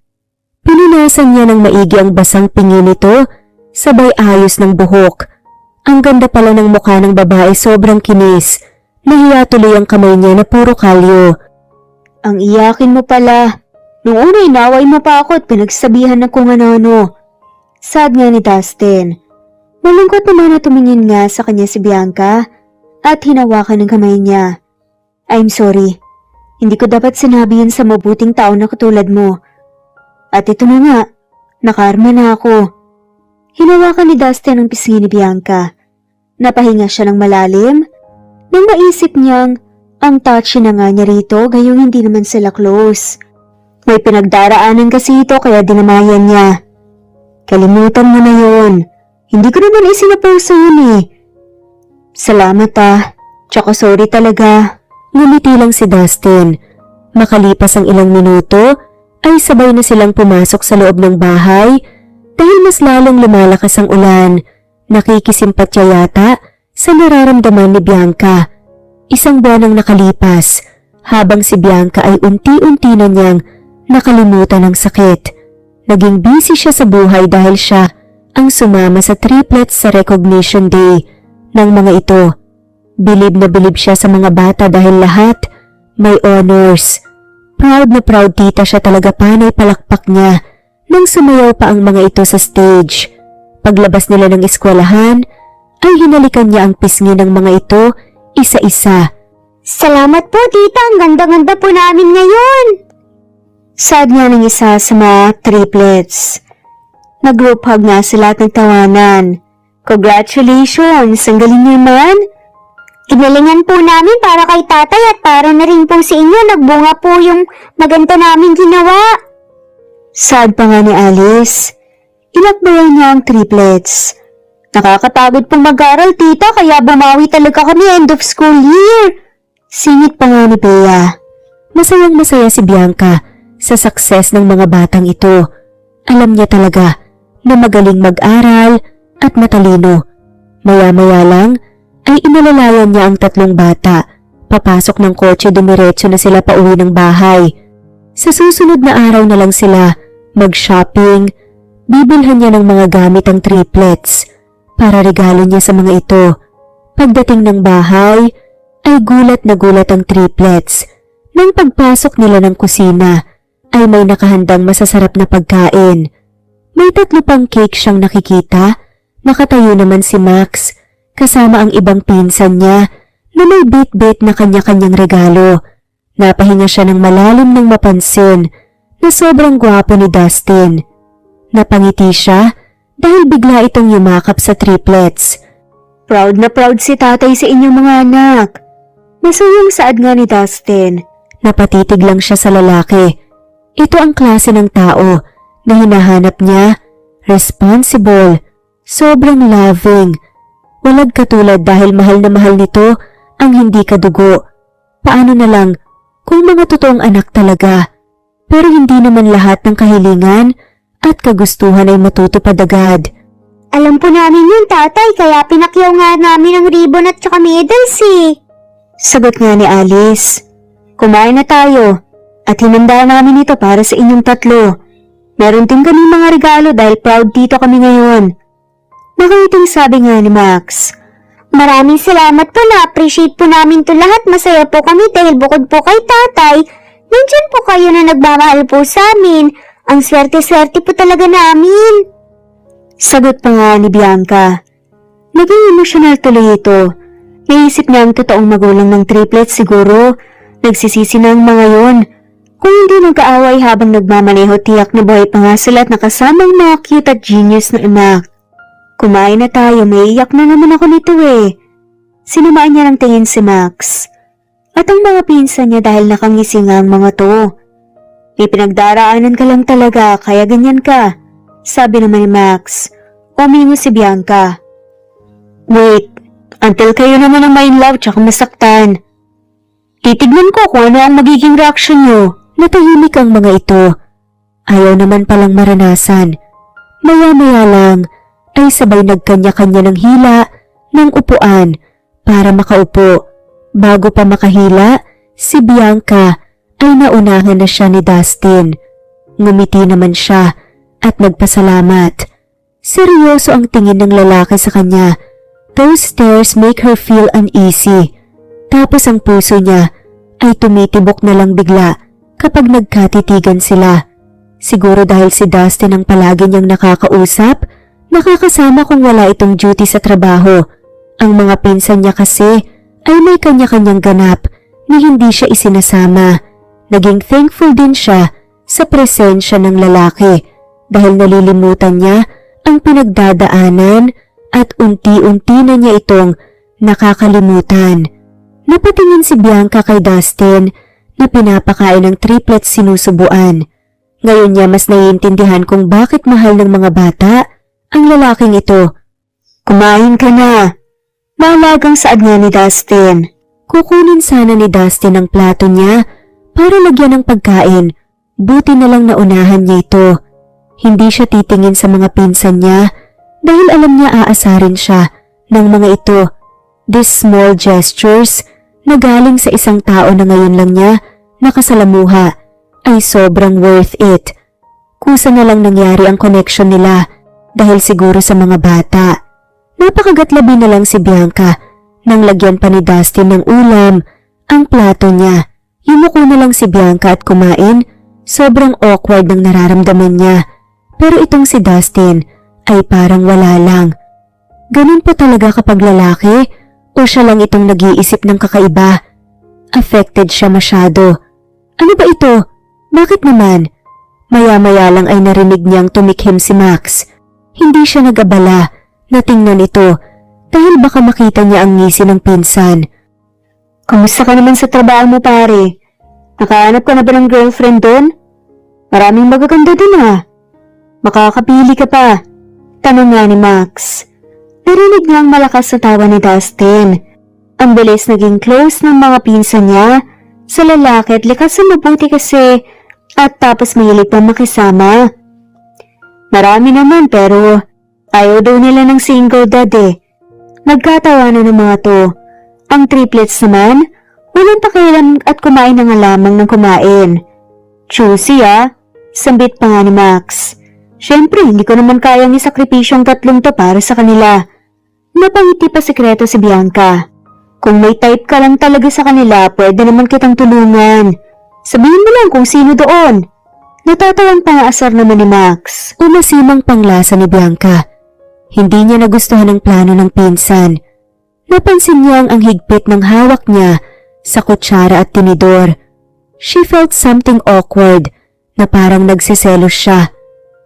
A: Pinunasan niya ng maigi ang basang pingi nito, sabay ayos ng buhok. Ang ganda pala ng mukha ng babae, sobrang kinis. Nahiya tuloy ang kamay niya na puro kalyo. Ang iyakin mo pala. Nung una inaway mo pa ako at pinagsabihan na kung ano-ano. Sad nga ni Dustin. Malungkot naman na tumingin nga sa kanya si Bianca at hinawakan ng kamay niya. I'm sorry. Hindi ko dapat sinabi yun sa mabuting tao na katulad mo. At ito na nga, nakarma na ako. Hinawakan ni Dustin ang pisngi ni Bianca. Napahinga siya ng malalim nang maisip niyang ang touchy na nga niya rito gayong hindi naman sila close. May pinagdaraanan kasi ito kaya dinamayan niya. Kalimutan mo na yun. Hindi ko naman isinaposo yun eh. Salamat tsaka sorry talaga. Ngumiti lang si Dustin. Makalipas ang ilang minuto, ay sabay na silang pumasok sa loob ng bahay dahil mas lalong lumalakas ang ulan. Nakikisimpatya yata sa nararamdaman ni Bianca. Isang buwan ang nakalipas habang si Bianca ay unti-unti na niyang nakalimutan ang sakit. Naging busy siya sa buhay dahil siya ang sumama sa triplets sa recognition day ng mga ito. Bilib na bilib siya sa mga bata dahil lahat may honors. Proud na proud tita siya talaga, panay palakpak niya nang sumayaw pa ang mga ito sa stage. Paglabas nila ng eskwelahan, ay hinalikan niya ang pisngi ng mga ito isa-isa.
B: Salamat po, tita. Ang ganda-ganda po namin ngayon.
A: Sad nga ng isa sa mga triplets. Nag-group hug nga sila at nagtawanan. Congratulations! Ang galing niyo naman!
B: Kinalingan po namin para kay tatay at para na rin po sa inyo. Nagbunga po yung maganda namin ginawa.
A: Sad pa nga ni Alice. Inakbayan niya ang triplets. Nakakapagod pong mag-aral, tita, kaya bumawi talaga kami end of school year. Singit pa nga ni Bea. Masayang masaya si Bianca sa success ng mga batang ito. Alam niya talaga na magaling mag-aral at matalino. Maya-maya lang ay inalalayan niya ang tatlong bata. Papasok ng kotse, dumiretso na sila pauwi ng bahay. Sa susunod na araw na lang sila mag-shopping. Bibilhan niya ng mga gamit ang triplets. para regalo niya sa mga ito. Pagdating ng bahay, ay gulat na gulat ang triplets. Nang pagpasok nila ng kusina, ay may nakahandang masasarap na pagkain. May 3 pang cake siyang nakikita. Nakatayo naman si Max, kasama ang ibang pinsan niya na may bit-bit na kanya-kanyang regalo. Napahinga siya ng malalim ng mapansin na sobrang gwapo ni Dustin. Napangiti siya dahil bigla itong yumakap sa triplets. Proud na proud si tatay sa inyong mga anak. Masayang saad nga ni Dustin. Napatitig lang siya sa lalaki. Ito ang klase ng tao na hinahanap niya. Responsible, sobrang loving. Walang katulad dahil mahal na mahal nito ang hindi kadugo. Paano na lang kung mga totoong anak talaga? Pero hindi naman lahat ng kahilingan at kagustuhan ay matutupad agad.
B: Alam po namin yun, tatay, kaya pinakyaw nga namin ang ribbon at saka medals eh.
A: Sagot nga ni Alice. Kumain na tayo at hinanda namin ito para sa inyong 3. Meron din kaming mga regalo dahil proud dito kami ngayon. Nakiting sabi nga ni Max.
B: Maraming salamat po, na-appreciate po namin to lahat. Masaya po kami dahil bukod po kay tatay, nandyan po kayo na nagmamahal po sa amin. Ang swerte-swerte po talaga namin.
A: Sagot pa nga ni Bianca. Naging emosyonal tuloy ito. Naisip niya ang totoong magulang ng triplets siguro. Nagsisisi na ang mga yon. Kung hindi nag-aaway habang nagmamaneho, tiyak na buhay pa nga sila at nakasamang mga cute at genius na anak. Kumain na tayo, may iyak na naman ako nito eh. Sinamaan niya ng tingin si Max. At ang mga pinsan niya dahil nakangisi nga ang mga to. May pinagdaraanan ka lang talaga, kaya ganyan ka. Sabi naman ni Max. Umingo si Bianca. Wait, until kayo naman ang may love tsaka masaktan. Titignan ko kung ano ang magiging reaksyon nyo. Natahimik ang mga ito. Ayaw naman palang maranasan. Maya-maya lang ay sabay nagkanya-kanya ng hila ng upuan para makaupo. Bago pa makahila, si Bianca ay naunahan na siya ni Dustin. Ngumiti naman siya at nagpasalamat. Seryoso ang tingin ng lalaki sa kanya. Those stares make her feel uneasy. Tapos ang puso niya ay tumitibok na lang bigla kapag nagkatitigan sila. Siguro dahil si Dustin ang palagi niyang nakakausap, nakakasama kung wala itong duty sa trabaho. Ang mga pinsan niya kasi ay may kanya-kanyang ganap na hindi siya isinasama. Naging thankful din siya sa presensya ng lalaki dahil nalilimutan niya ang pinagdadaanan at unti-unti na niya itong nakakalimutan. Napatingin si Bianca kay Dustin na pinapakain ng triplets sinusubuan. Ngayon niya mas naiintindihan kung bakit mahal ng mga bata ang lalaking ito. Kumain ka na. Maalagang saad nga ni Dustin. Kukunin sana ni Dustin ang plato niya para lagyan ng pagkain. Buti na lang naunahan niya ito. Hindi siya titingin sa mga pinsan niya dahil alam niya aasarin siya ng mga ito. These small gestures na galing sa isang tao na ngayon lang niya nakasalamuha ay sobrang worth it. Kusa na lang nangyari ang connection nila dahil siguro sa mga bata. Napakagatlabi na lang si Bianca nang lagyan pa ni Dustin ng ulam ang plato niya. Yumuko na lang si Bianca at kumain. Sobrang awkward ng nararamdaman niya. Pero itong si Dustin ay parang wala lang. Ganun po talaga kapag lalaki o siya lang itong nag-iisip ng kakaiba. Affected siya masyado. Ano ba ito? Bakit naman? Maya-maya lang ay narinig niyang tumikhim si Max. Hindi siya nag-abala na tingnan ito dahil baka makita niya ang ngisi ng pinsan. Kamusta ka naman sa trabaho mo pare? Nakahanap ka na ba ng girlfriend doon? Maraming magaganda din ha. Makakapili ka pa. Tanong nga ni Max. Narinig niyang malakas na tawa ni Dustin. Ang bilis naging close ng mga pinsan niya sa lalaki at likas na mabuti kasi at tapos mahilig pa makisama. Marami naman pero ayaw daw nila ng single dad eh. Nagkatawanan ng mga to. Ang triplets naman, walang pakialam at kumain na nga lamang ng kumain. Choosy sambit pa nga ni Max. Siyempre, hindi ko naman kayang isakripisyong 3 to para sa kanila. Napangiti pa sikreto si Bianca. Kung may type ka lang talaga sa kanila, pwede naman kitang tulungan. Sabihin mo lang kung sino doon. Natatawang pang-aasar naman ni Max. Umasimang panglasa ni Bianca. Hindi niya nagustuhan ang plano ng pinsan. Napansin niya ang higpit ng hawak niya sa kutsara at tinidor. She felt something awkward na parang nagsiselos siya.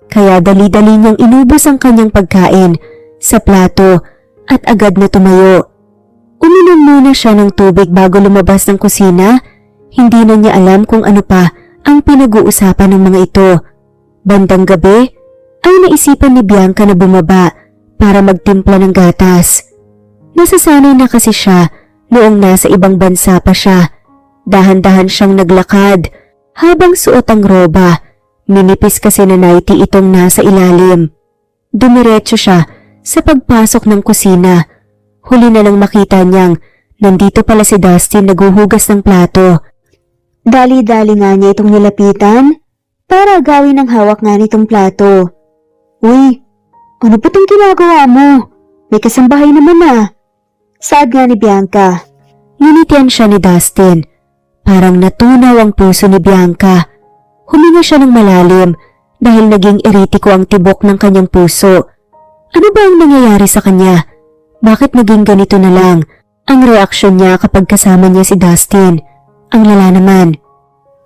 A: Kaya dali-dali niyang inubos ang kanyang pagkain sa plato at agad na tumayo. Uminom muna siya ng tubig bago lumabas ng kusina. Hindi na niya alam kung ano pa ang pinag-uusapan ng mga ito. Bandang gabi ay naisipan ni Bianca na bumaba para magtimpla ng gatas. Nasasanay na kasi siya noong nasa ibang bansa pa siya. Dahan-dahan siyang naglakad habang suot ang roba. Minipis kasi na nightie itong nasa ilalim. Dumiretso siya sa pagpasok ng kusina. Huli na lang makita niyang nandito pala si Dustin naghuhugas ng plato. Dali-dali nga niya itong nilapitan para gawin ang hawak nga nitong plato. Uy, ano ba itong ginagawa mo? May kasambahay naman ah. Saad nga ni Bianca. Nginitian siya ni Dustin. Parang natunaw ang puso ni Bianca. Huminga siya ng malalim dahil naging eritiko ang tibok ng kanyang puso. Ano ba ang nangyayari sa kanya? Bakit naging ganito na lang ang reaksyon niya kapag kasama niya si Dustin? Ang lala naman.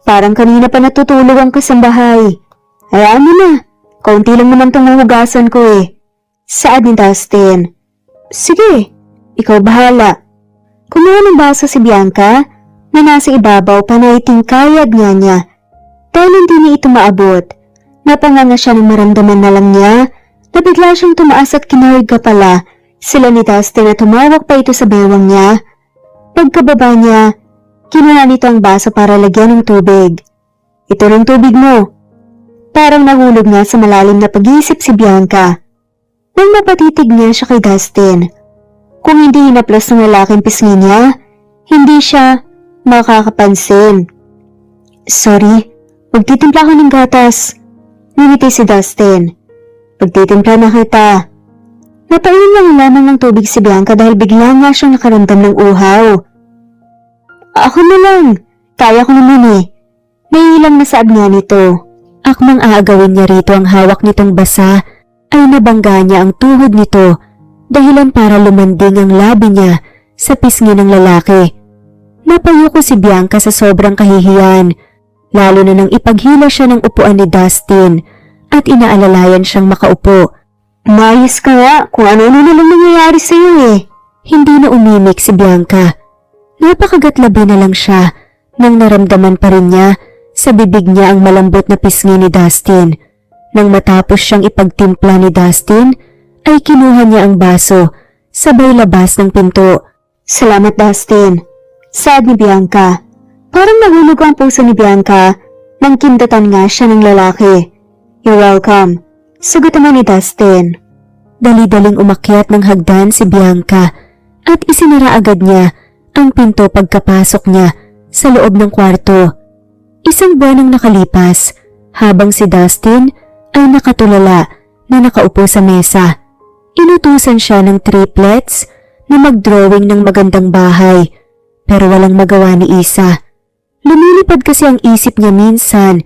A: Parang kanina pa natutulog ang kasambahay. Hayaan mo na. Kaunti lang naman itong huhugasan ko eh. Saad ni Dustin. Sige, ikaw bahala. Kumuha ng baso si Bianca na nasa ibabaw panaiting kayad niya. Dahil hindi niya ito maabot. Napanganga siya ng maramdaman na lang niya na bigla siyang tumaas at kinarga pala sila ni Dustin at tumawak pa ito sa bewang niya. Pagkababa niya, kinuha nito ang baso para lagyan ng tubig. Ito ng tubig mo. Parang nahulog nga sa malalim na pag-iisip si Bianca. Nang napatitig niya siya kay Dustin. Kung hindi hinaplas ng lalaking pisngi niya, hindi siya makakapansin. Sorry, magtitimpla ko ng gatas. Ngumiti si Dustin. Pagtitimpla na kita. Napainom lang lamang ng tubig si Bianca dahil bigla nga siyang nakaramdam ng uhaw. Ako na lang. Kaya ko naman eh. Naiilang na saad nga nito. Akmang aagawin niya rito ang hawak nitong basa ay nabangga niya ang tuhod nito dahilan para lumanding ang labi niya sa pisngi ng lalaki. Napayuko si Bianca sa sobrang kahihiyan, lalo na nang ipaghila siya ng upuan ni Dustin at inaalalayan siyang makaupo. Mayos ka nga kung ano-ano na lang nangyayari sa iyo eh. Hindi na umimik si Bianca. Napakagatlabi na lang siya nang naramdaman pa rin niya sa bibig niya ang malambot na pisngi ni Dustin. Nang matapos siyang ipagtimpla ni Dustin, ay kinuha niya ang baso, sabay labas ng pinto. Salamat Dustin. Saad ni Bianca. Parang nahulog ang puso ni Bianca nang kindatan nga siya ng lalaki. You're welcome. Sagot naman ni Dustin. Dali-daling umakyat ng hagdan si Bianca at isinara agad niya ang pinto pagkapasok niya sa loob ng kwarto. Isang buwan ang nakalipas habang si Dustin ay nakatulala na nakaupo sa mesa. Inutusan siya ng triplets na mag-drawing ng magandang bahay pero walang magawa ni Isa. Lumilipad kasi ang isip niya minsan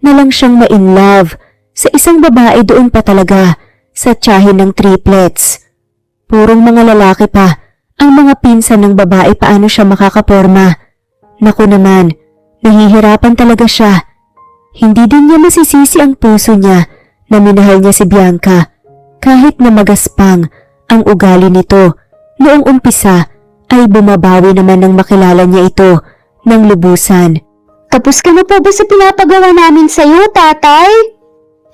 A: na lang siyang ma-in-love sa isang babae doon pa talaga sa tiyahin ng triplets. Purong mga lalaki pa ang mga pinsan ng babae paano siya makakaporma. Naku naman, nahihirapan talaga siya. Hindi din niya masisisi ang puso niya na minahal niya si Bianca kahit na magaspang ang ugali nito. Noong umpisa ay bumabawi naman nang makilala niya ito ng lubusan. Tapos ka na po ba sa pinapagawa namin sa iyo, tatay?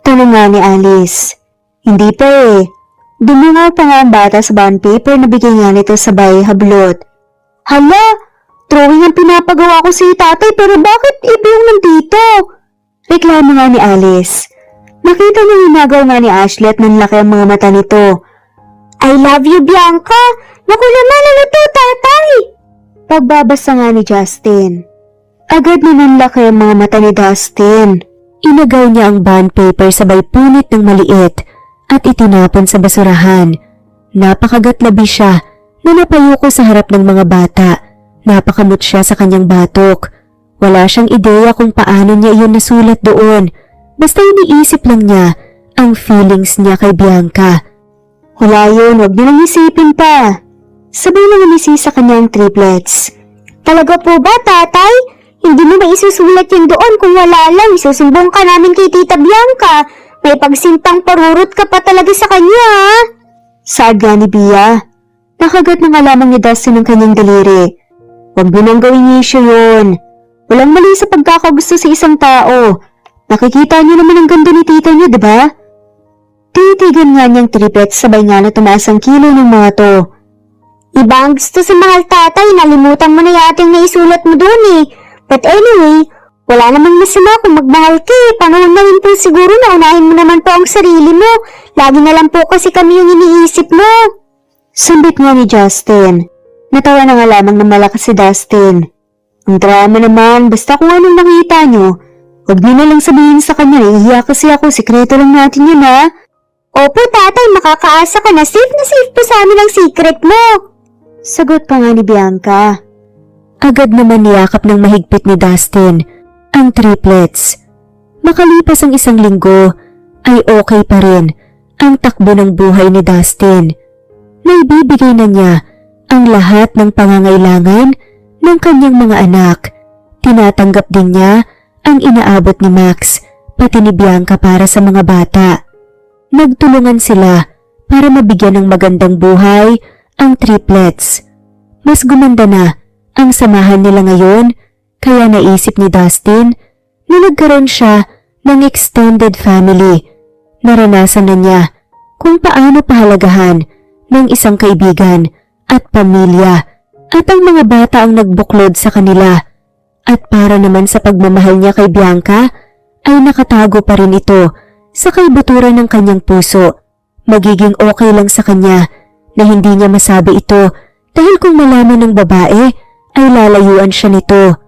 A: Tanong nga ni Alice. Hindi pa eh. Dumungaw pa nga ang bata sa bond paper na bigay nga nito sabay hablot. Hala, drawing ang pinapagawa ko si tatay pero bakit iba yung nandito? Reklamo nga ni Alice. Nakita niya hinagaw nga ni Ashley at nanlaki ang mga mata nito. I love you, Bianca! Naku naman, ano to, tatay? Pagbabasa nga ni Justin. Agad na nanlaki ang mga mata ni Dustin. Inagaw niya ang bond paper sabay punit ng maliit at itinapon sa basurahan. Napakagatlabi siya na napayuko sa harap ng mga bata. Napakamot siya sa kanyang batok. Wala siyang ideya kung paano niya iyon nasulat doon. Basta iniisip lang niya ang feelings niya kay Bianca. Wala yun, wag niyo nang isipin pa. Sabay na umisi sa kanyang triplets.
B: Talaga po ba, tatay? Hindi mo ba isusulat yun doon kung wala lang? Isusumbong ka namin kay Tita Bianca. May pagsintang parurot ka pa talaga sa kanya, ha?
A: Saad nga ni Bia. Nakagat na nga lamang ni Dustin ang kanyang daliri. Huwag mo nang gawing issue yun. Walang mali sa pagkakagusto sa isang tao. Nakikita niyo naman ang ganda ni tita niyo, di ba? Tinitigan nga niyang triplets sabay nga na tumaas ang kilo ng mga to.
B: Iba ang gusto sa mahal tatay, nalimutan mo na yating naisulat mo doon eh. But anyway, wala namang masama kung magmahal ka eh. Panahon na rin po siguro na unahin mo naman po ang sarili mo. Lagi na lang po kasi kami yung iniisip mo.
A: Sambit nga ni Justin. Natawa na nga lamang na malakas si Dustin. Ang drama naman, basta kung anong nakita niyo. Huwag niyo na lang sabihin sa kanya, ihiya kasi ako, sikreto lang natin yun ha.
B: Opo tatay, makakaasa ka na safe po sa amin ang secret mo.
A: Sagot pa nga ni Bianca. Agad naman niyakap ng mahigpit ni Dustin ang triplets. Makalipas ang isang linggo, ay okay pa rin ang takbo ng buhay ni Dustin. Naibibigay na niya ang lahat ng pangangailangan ng kanyang mga anak. Tinatanggap din niya ang inaabot ni Max, pati ni Bianca para sa mga bata. Nagtulungan sila para mabigyan ng magandang buhay ang triplets. Mas gumanda na ang samahan nila ngayon, kaya naisip ni Dustin na nagkaroon siya ng extended family. Naranasan na niya kung paano pahalagahan ng isang kaibigan at pamilya, at ang mga bata ang nagbuklod sa kanila. At para naman sa pagmamahal niya kay Bianca, ay nakatago pa rin ito sa kaibuturan ng kanyang puso. Magiging okay lang sa kanya na hindi niya masabi ito dahil kung malaman ng babae ay lalayuan siya nito.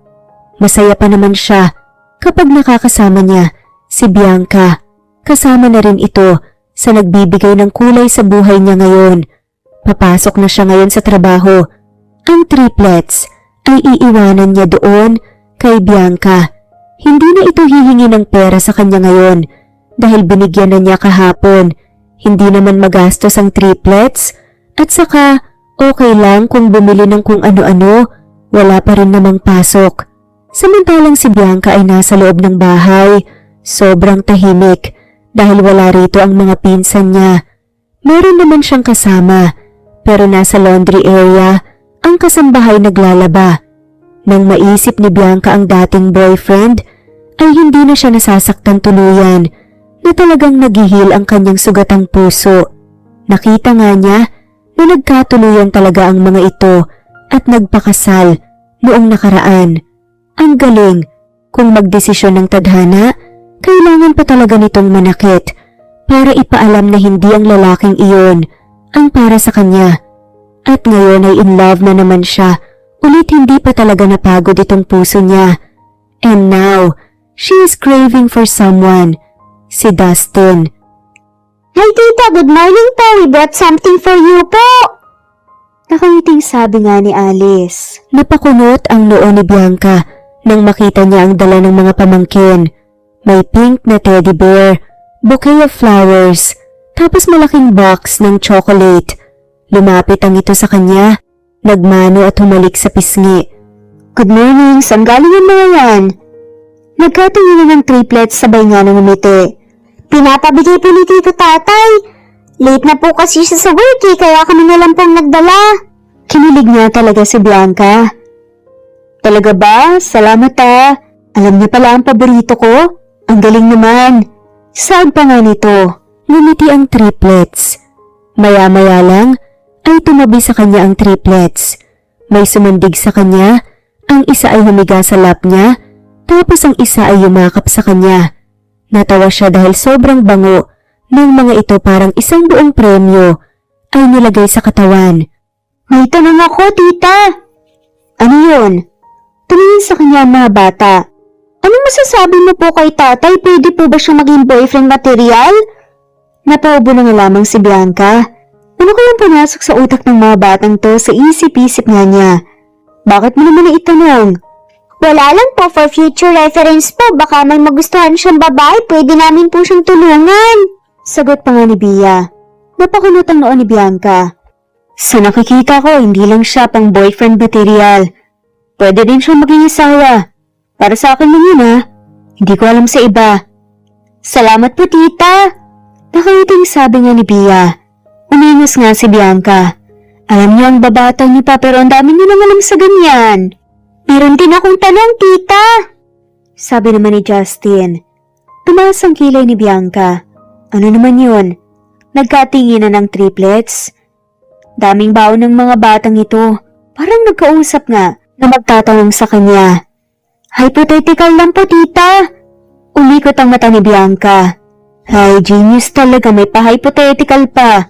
A: Masaya pa naman siya kapag nakakasama niya si Bianca. Kasama na rin ito sa nagbibigay ng kulay sa buhay niya ngayon. Papasok na siya ngayon sa trabaho. Ang triplets ay iiwanan niya doon kay Bianca. Hindi na ito hihingi ng pera sa kanya ngayon dahil binigyan na niya kahapon. Hindi naman magastos ang triplets at saka okay lang kung bumili ng kung ano-ano, wala pa rin namang pasok. Samantalang si Bianca ay nasa loob ng bahay, sobrang tahimik dahil wala rito ang mga pinsan niya. Meron naman siyang kasama pero nasa laundry area ang kasambahay naglalaba. Nang maisip ni Bianca ang dating boyfriend, ay hindi na siya nasasaktan tuluyan na talagang naghihil ang kanyang sugatang puso. Nakita nga niya na nagkatuluyan talaga ang mga ito at nagpakasal noong nakaraan. Ang galing, kung magdesisyon ng tadhana, kailangan pa talaga nitong manakit para ipaalam na hindi ang lalaking iyon ang para sa kanya. At ngayon ay in love na naman siya, ulit hindi pa talaga napagod itong puso niya. And now, she is craving for someone, si Dustin.
B: Hi tita, good morning po. We brought something for you po.
A: Nakangiting sabi nga ni Alice. Napakunot ang noo ni Bianca nang makita niya ang dala ng mga pamangkin. May pink na teddy bear, bouquet of flowers, tapos malaking box ng chocolate. Lumapit ang ito sa kanya, nagmano at humalik sa pisngi. Good morning, saan galing ang mga yan? Nagkatingin ng triplets sabay nga nang umiti.
B: Pinapabigay po ni Tito Tatay. Late na po kasi siya sa work eh, kaya kami na lang pong nagdala.
A: Kinilig niya talaga si Bianca. Talaga ba? Salamat ah. Alam niya pala ang paborito ko. Ang galing naman. Saan pa nga nito? Ngumiti ang triplets. Maya-maya lang ay tumabi sa kanya ang triplets. May sumundig sa kanya, ang isa ay humiga sa lap niya, tapos ang isa ay yumakap sa kanya. Natawa siya dahil sobrang bango ng mga ito, parang isang buong premyo ay nilagay sa katawan.
B: May tanong ako, tita.
A: Ano yun? Tumingin sa kanya ang mga bata.
B: Anong masasabi mo po kay tatay? Pwede po ba siyang maging boyfriend material?
A: Napaubo na nga lamang si Bianca. Ano Ako ang pumasok sa utak ng mga batang to sa isip-isip nga niya. Bakit mo naman itanong?
B: Wala lang po, for future reference po. Baka may magustuhan siyang babae, pwede namin po siyang tulungan.
A: Sagot pa nga ni Bia. Napakunot ang noon ni Bianca. Sa nakikita ko, hindi lang siya pang boyfriend material. Pwede din siya maging asawa. Para sa akin lang yun ha. Hindi ko alam sa iba. Salamat po tita. Nakawiting sabi nga ni Bia. Umingos nga si Bianca. Alam niyo ang babatang niyo pa pero ang dami niyo nang alam sa ganyan.
B: Meron din akong tanong, tita.
A: Sabi naman ni Justin. Tumaas ang kilay ni Bianca. Ano naman yun? Nagkatinginan ng triplets? Daming baon ng mga batang ito. Parang nagkausap nga na magtatanong sa kanya. Hypothetical lang po, tita. Umikot ang mata ni Bianca. Ay, genius talaga, may pa-hypothetical pa.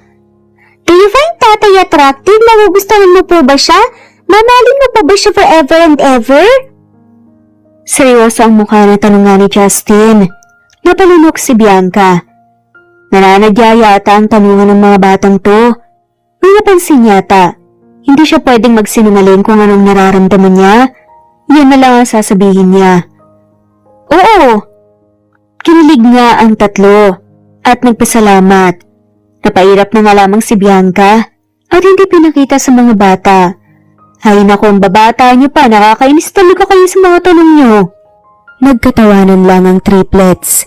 B: Do you find tatay attractive? Magugustuhan mo po ba siya? Mamahalin mo po ba siya forever and ever?
A: Seryoso ang mukha na tanong nga ni Justin. Napalunok si Bianca. Nananadya yata ang tanungan ng mga batang to. May napansin yata. Hindi siya pwedeng magsinungaling kung anong nararamdaman niya. Yan na lang ang sasabihin niya. Oo. Kinilig nga ang tatlo at nagpasalamat. Napairap na nga lamang si Bianca at hindi pinakita sa mga bata. Ay naku, ang babata niyo pa, nakakainis talaga kayo sa mga tanong niyo. Nagkatawanan lang ang triplets.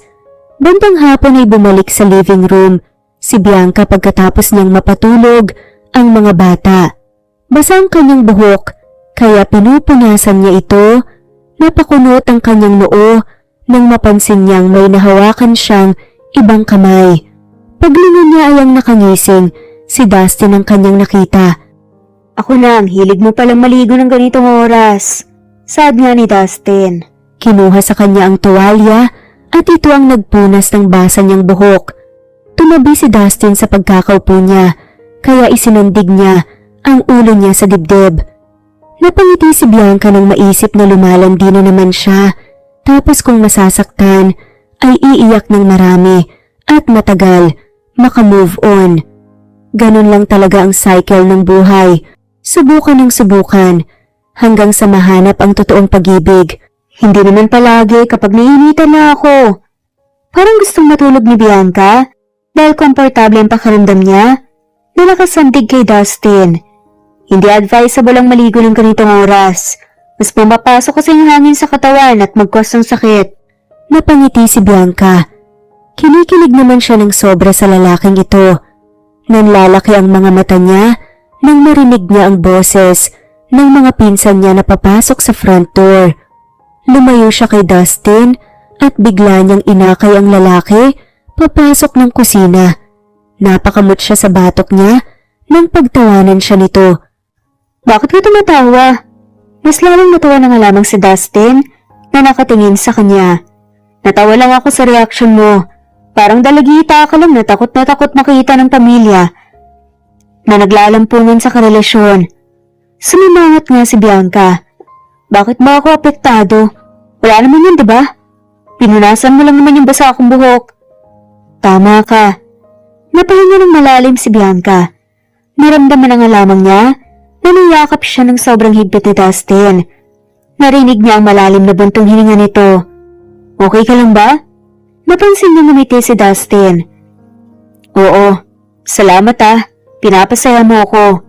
A: Bandang hapon ay bumalik sa living room si Bianca pagkatapos niyang mapatulog ang mga bata. Basa ang kanyang buhok kaya pinupunasan niya ito. Napakunot ang kanyang noo nang mapansin niyang may nahawakan siyang ibang kamay. Paglingon niya ay ang nakangising si Dustin ang kanyang nakita. Ako na, ang hilig mo palang maligo ng ganitong oras. Sad nga ni Dustin. Kinuha sa kanya ang tuwalya at ito ang nagpunas ng basa niyang buhok. Tumabi si Dustin sa pagkakaupo niya kaya isinandig niya ang ulo niya sa dibdib. Napangiti si Bianca nang maisip na lumalandi na naman siya. Tapos kung masasaktan ay iiyak ng marami at matagal makamove on. Ganun lang talaga ang cycle ng buhay. Subukan ng subukan hanggang sa mahanap ang totoong pag-ibig. Hindi naman palagi kapag naiinitan na ako. Parang gustong matulog ni Bianca dahil komportable ang pakiramdam niya na nakasandig kay Dustin. Hindi advisable ang maligo ng ganitong oras. Mas pumapasok kasi yung hangin sa katawan at magkos ng sakit. Napangiti si Bianca. Kinikilig naman siya ng sobra sa lalaking ito. Nanlalaki ang mga mata niya nang marinig niya ang boses ng mga pinsan niya na papasok sa front door. Lumayo siya kay Dustin at bigla niyang inakay ang lalaki papasok ng kusina. Napakamot siya sa batok niya nang pagtawanan siya nito. Bakit ka tumatawa? Mas lalong natawa na nga lamang si Dustin na nakatingin sa kanya. Natawa lang ako sa reaksyon mo. Parang dalagita ka lang na takot makita ng pamilya na naglalampungan sa karelasyon. Sumimangat nga si Bianca. Bakit ba ako apektado? Wala naman yun, diba? Pinunasan mo lang naman yung basa akong buhok. Tama ka. Napahinga ng malalim si Bianca. Naramdaman na nga lamang niya na niyakap siya ng sobrang higpit ni Dustin. Narinig niya ang malalim na buntong hininga nito. Okay ka lang ba? Napansin niya ngumiti si Dustin. Oo, salamat pinapasaya mo ako.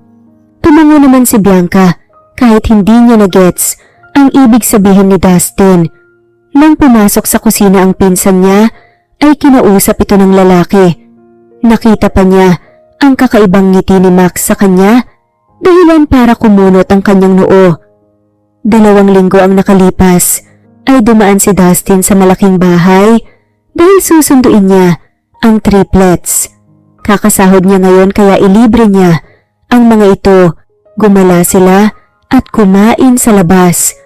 A: Tumango naman si Bianca kahit hindi niya na-gets ang ibig sabihin ni Dustin. Nang pumasok sa kusina ang pinsan niya ay kinausap ito ng lalaki. Nakita pa niya ang kakaibang ngiti ni Max sa kanya dahilan para kumunot ang kanyang noo. 2 linggo ang nakalipas ay dumaan si Dustin sa malaking bahay dahil susunduin niya ang triplets. Kakasahod niya ngayon kaya ilibre niya ang mga ito. Gumala sila at kumain sa labas.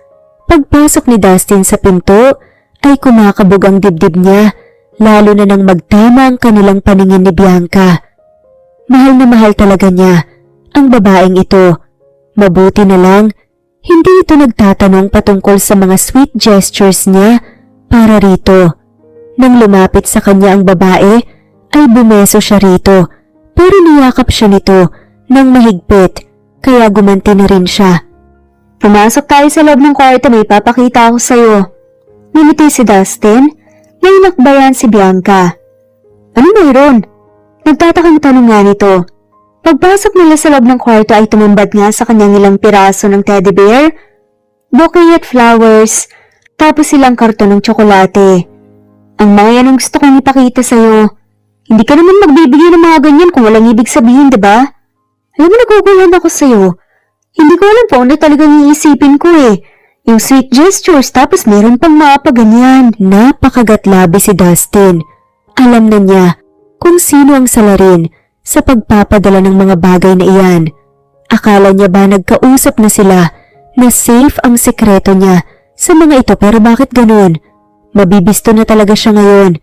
A: Pagpasok ni Dustin sa pinto ay kumakabog ang dibdib niya lalo na nang magtama ang kanilang paningin ni Bianca. Mahal na mahal talaga niya ang babaeng ito. Mabuti na lang hindi ito nagtatanong patungkol sa mga sweet gestures niya para rito. Nang lumapit sa kanya ang babae, ay bumeso siya rito pero niyakap siya nito ng mahigpit kaya gumanti na rin siya. Pumasok tayo sa loob ng kwarto, may papakita ako sa'yo. Ngumiti si Dustin. May nakbayan si Bianca. Ano mayroon? Nagtatakang tanong nga nito. Pagpasok nila sa loob ng kwarto ay tumambad nga sa kanyang ilang piraso ng teddy bear, bouquet at flowers, tapos ilang karton ng tsokolate. Ang mga yan ang gusto kong ipakita sa'yo. Hindi ka naman magbibigay ng mga ganyan kung walang ibig sabihin, diba? Alam mo, naguguluhan ako sa'yo. Hindi ko alam po ano talagang iisipin ko eh. Yung sweet gestures tapos meron pang mga paganyan. Napakagatlabi si Dustin. Alam na niya kung sino ang salarin sa pagpapadala ng mga bagay na iyan. Akala niya ba nagkausap na sila na safe ang sekreto niya sa mga ito pero bakit ganun? Mabibisto na talaga siya ngayon.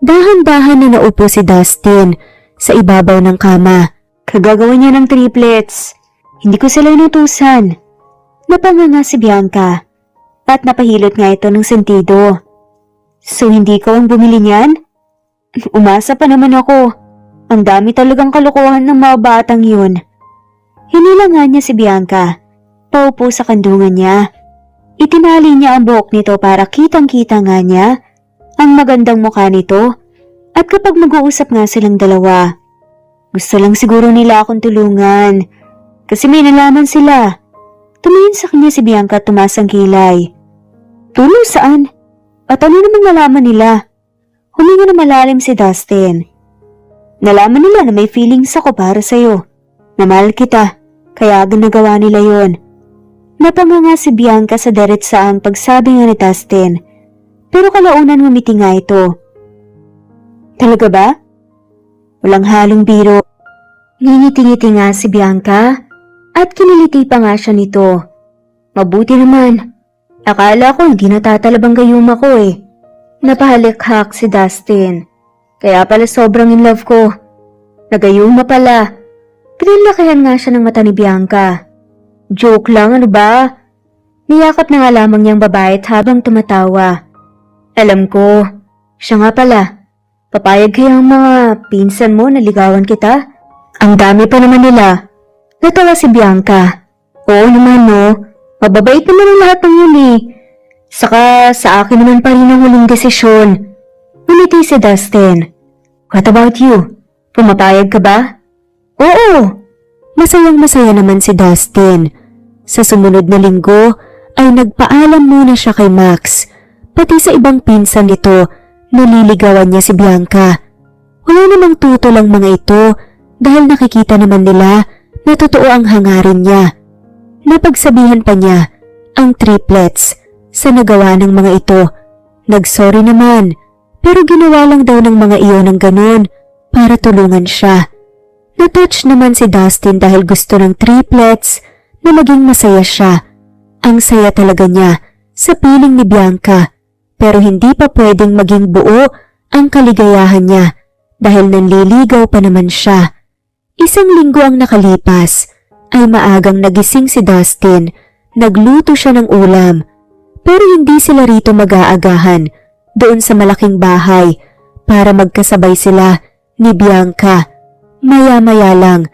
A: Dahan-dahan na naupo si Dustin sa ibabaw ng kama. Kagagawa niya ng triplets. Hindi ko sila inutusan. Napanganga si Bianca at napahilot nga ito ng sentido. So hindi ko ang bumili niyan? Umasa pa naman ako. Ang dami talagang kalokohan ng mga batang yun. Hinila nga niya si Bianca. Paupo sa kandungan niya. Itinali niya ang buhok nito para kitang-kita nga niya ang magandang mukha nito. At kapag mag-uusap nga silang dalawa, gusto lang siguro nila akong tulungan. Kasi may nalaman sila. Tumingin sa kanya si Bianca at tumaas ang kilay. Tulong saan? At ano namang nalaman nila? Huminga na malalim si Dustin. Nalaman nila na may feelings ako para sa'yo. Na mahal kita, kaya ginagawa nila yon. Napanganga si Bianca sa diretsaang pagsabi nga ni Dustin. Pero kalaunan ngumiti nga ito. Talaga ba? Walang halong biro. Ngingiti-ngiti nga si Bianca at kiniliti pa nga siya nito. Mabuti naman. Akala ko hindi natatalabang gayuma ko eh. Napahalikhak si Dustin. Kaya pala sobrang in love ko. Nagayuma pala. Pinalakihan nga siya ng mata ni Bianca. Joke lang, ano ba? Niyakap na nga lamang niyang babae habang tumatawa. Alam ko. Siya nga pala. Papayag kaya ang mga pinsan mo na ligawan kita? Ang dami pa naman nila. Natawa si Bianca. Oo naman no. Mababait naman ang lahat ng yun eh. Saka sa akin naman pa rin ang huling desisyon. Ngumiti si Dustin. What about you? Pumapayag ka ba? Oo. Masayang-masaya naman si Dustin. Sa sumunod na linggo ay nagpaalam muna siya kay Max. Pati sa ibang pinsan nito, naliligawan niya si Bianca. Wala namang tutol ang mga ito dahil nakikita naman nila na totoo ang hangarin niya. Napagsabihan pa niya ang triplets sa nagawa ng mga ito. Nagsorry naman, pero ginawa lang daw ng mga iyon ng ganun para tulungan siya. Natouch naman si Dustin dahil gusto ng triplets na maging masaya siya. Ang saya talaga niya sa piling ni Bianca, pero hindi pa pwedeng maging buo ang kaligayahan niya dahil nanliligaw pa naman siya. Isang linggo ang nakalipas ay maagang nagising si Dustin. Nagluto siya ng ulam. Pero hindi sila rito mag-aagahan doon sa malaking bahay para magkasabay sila ni Bianca. Maya-maya lang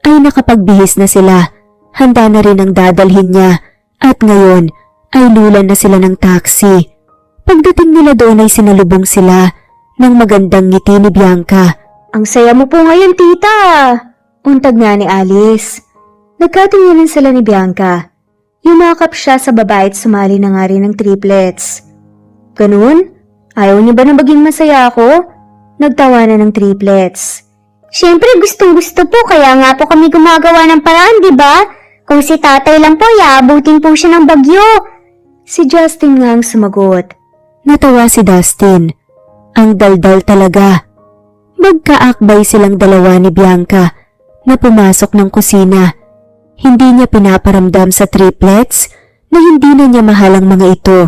A: ay nakapagbihis na sila. Handa na rin ang dadalhin niya at ngayon ay lulan na sila ng taxi. Pagdating nila doon ay sinalubong sila ng magandang ngiti ni Bianca. Ang saya mo po ngayon, tita! Untag nga ni Alice. Nagkatinginan sila ni Bianca. Yumakap siya sa babae at sumali na nga rin ng triplets. Ganun? Ayaw niyo ba na maging masaya ako? Nagtawanan ng triplets.
B: Siyempre gustong-gusto po kaya nga po kami gumagawa ng paraan, di ba? Kung si tatay lang po, iaabutin po siya ng bagyo.
A: Si Justin nga ang sumagot. Natawa si Dustin. Ang daldal talaga. Magkaakbay silang dalawa ni Bianca na pumasok ng kusina. Hindi niya pinaparamdam sa triplets na hindi na niya mahal ang mga ito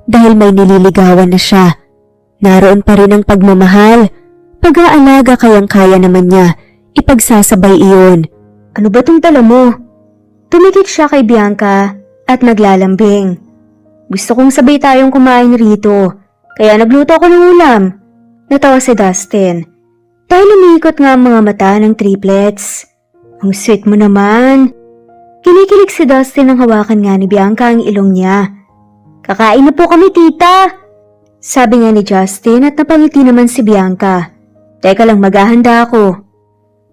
A: dahil may nililigawan na siya. Naroon pa rin ang pagmamahal. Pag-aalaga kayang-kaya naman niya, ipagsasabay iyon. Ano ba tong tala mo? Tumikit siya kay Bianca at naglalambing. Gusto kong sabay tayong kumain rito, kaya nagluto ako ng ulam. Natawa si Dustin. Dahil umiikot nga ang mga mata ng triplets. Ang sweet mo naman. Kinikilig si Dustin nang hawakan nga ni Bianca ang ilong niya. Kakain na po kami, tita. Sabi nga ni Justin at napangiti naman si Bianca. Teka lang, maghahanda ako.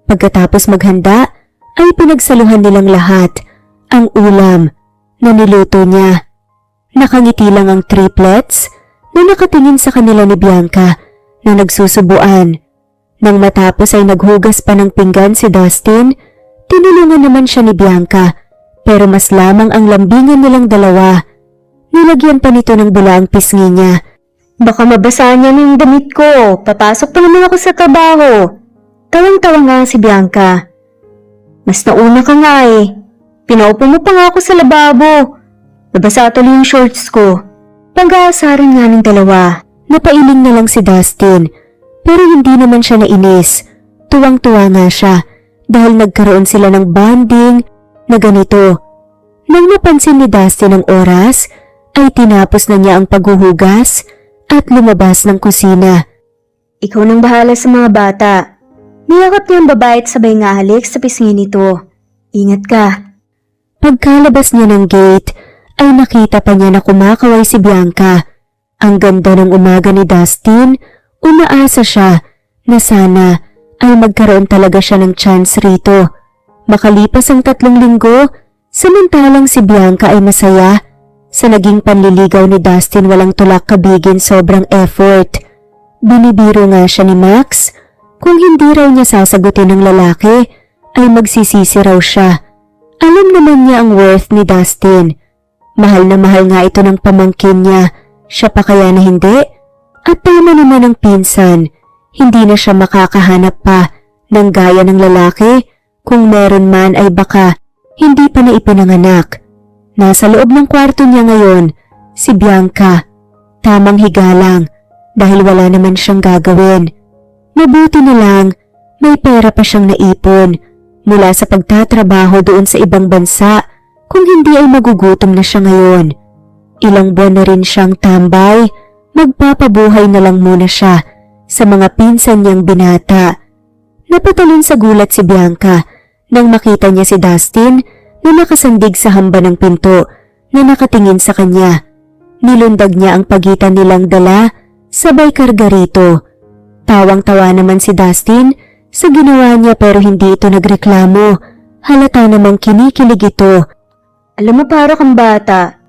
A: Pagkatapos maghanda, ay pinagsaluhan nilang lahat ang ulam na niluto niya. Nakangiti lang ang triplets na nakatingin sa kanila ni Bianca na nagsusubuan. Nang matapos ay naghugas pa ng pinggan si Dustin, tinulungan naman siya ni Bianca pero mas lamang ang lambingan nilang dalawa. Nilagyan pa nito ng bula ang pisngi niya. Baka mabasa niya ng damit ko, papasok pa naman ako sa trabaho. Tawang-tawa nga si Bianca. Mas nauna ka nga eh. Pinaupo mo pa nga ako sa lababo. Nabasa tuloy yung shorts ko. Pag-aasaran nga ng dalawa. Napailing na lang si Dustin. Pero hindi naman siya nainis. Tuwang-tuwa nga siya dahil nagkaroon sila ng bonding na ganito. Nang napansin ni Dustin ang oras, ay tinapos na niya ang paghuhugas at lumabas ng kusina. Ikaw nang bahala sa mga bata. Niyakap niya ang babae at sabay nga halik sa pisngi nito. Ingat ka. Pagkalabas niya ng gate, ay nakita pa niya na kumakaway si Bianca. Ang ganda ng umaga ni Dustin, umaasa siya na sana ay magkaroon talaga siya ng chance rito. Makalipas ang 3 linggo, samantalang si Bianca ay masaya. Sa naging panliligaw ni Dustin walang tulak kabigin sobrang effort. Binibiro nga siya ni Max. Kung hindi raw niya sasagutin ng lalaki, ay magsisisi raw siya. Alam naman niya ang worth ni Dustin. Mahal na mahal nga ito ng pamangkin niya. Siya pa kaya na hindi? At tama naman ang pinsan. Hindi na siya makakahanap pa ng gaya ng lalaki. Kung meron man ay baka hindi pa na ipinanganak. Nasa loob ng kwarto niya ngayon, si Bianca. Tamang higa lang dahil wala naman siyang gagawin. Mabuti na lang, may pera pa siyang naipon mula sa pagtatrabaho doon sa ibang bansa. Kung hindi ay magugutom na siya ngayon. Ilang buwan na rin siyang tambay, magpapabuhay na lang muna siya sa mga pinsan niyang binata. Napatalon sa gulat si Bianca nang makita niya si Dustin na nakasandig sa hamba ng pinto na nakatingin sa kanya. Nilundag niya ang pagitan nilang dala, sabay karga rito. Tawang-tawa naman si Dustin sa ginawa niya pero hindi ito nagreklamo. Halata namang kinikilig ito. Alam mo para kang bata,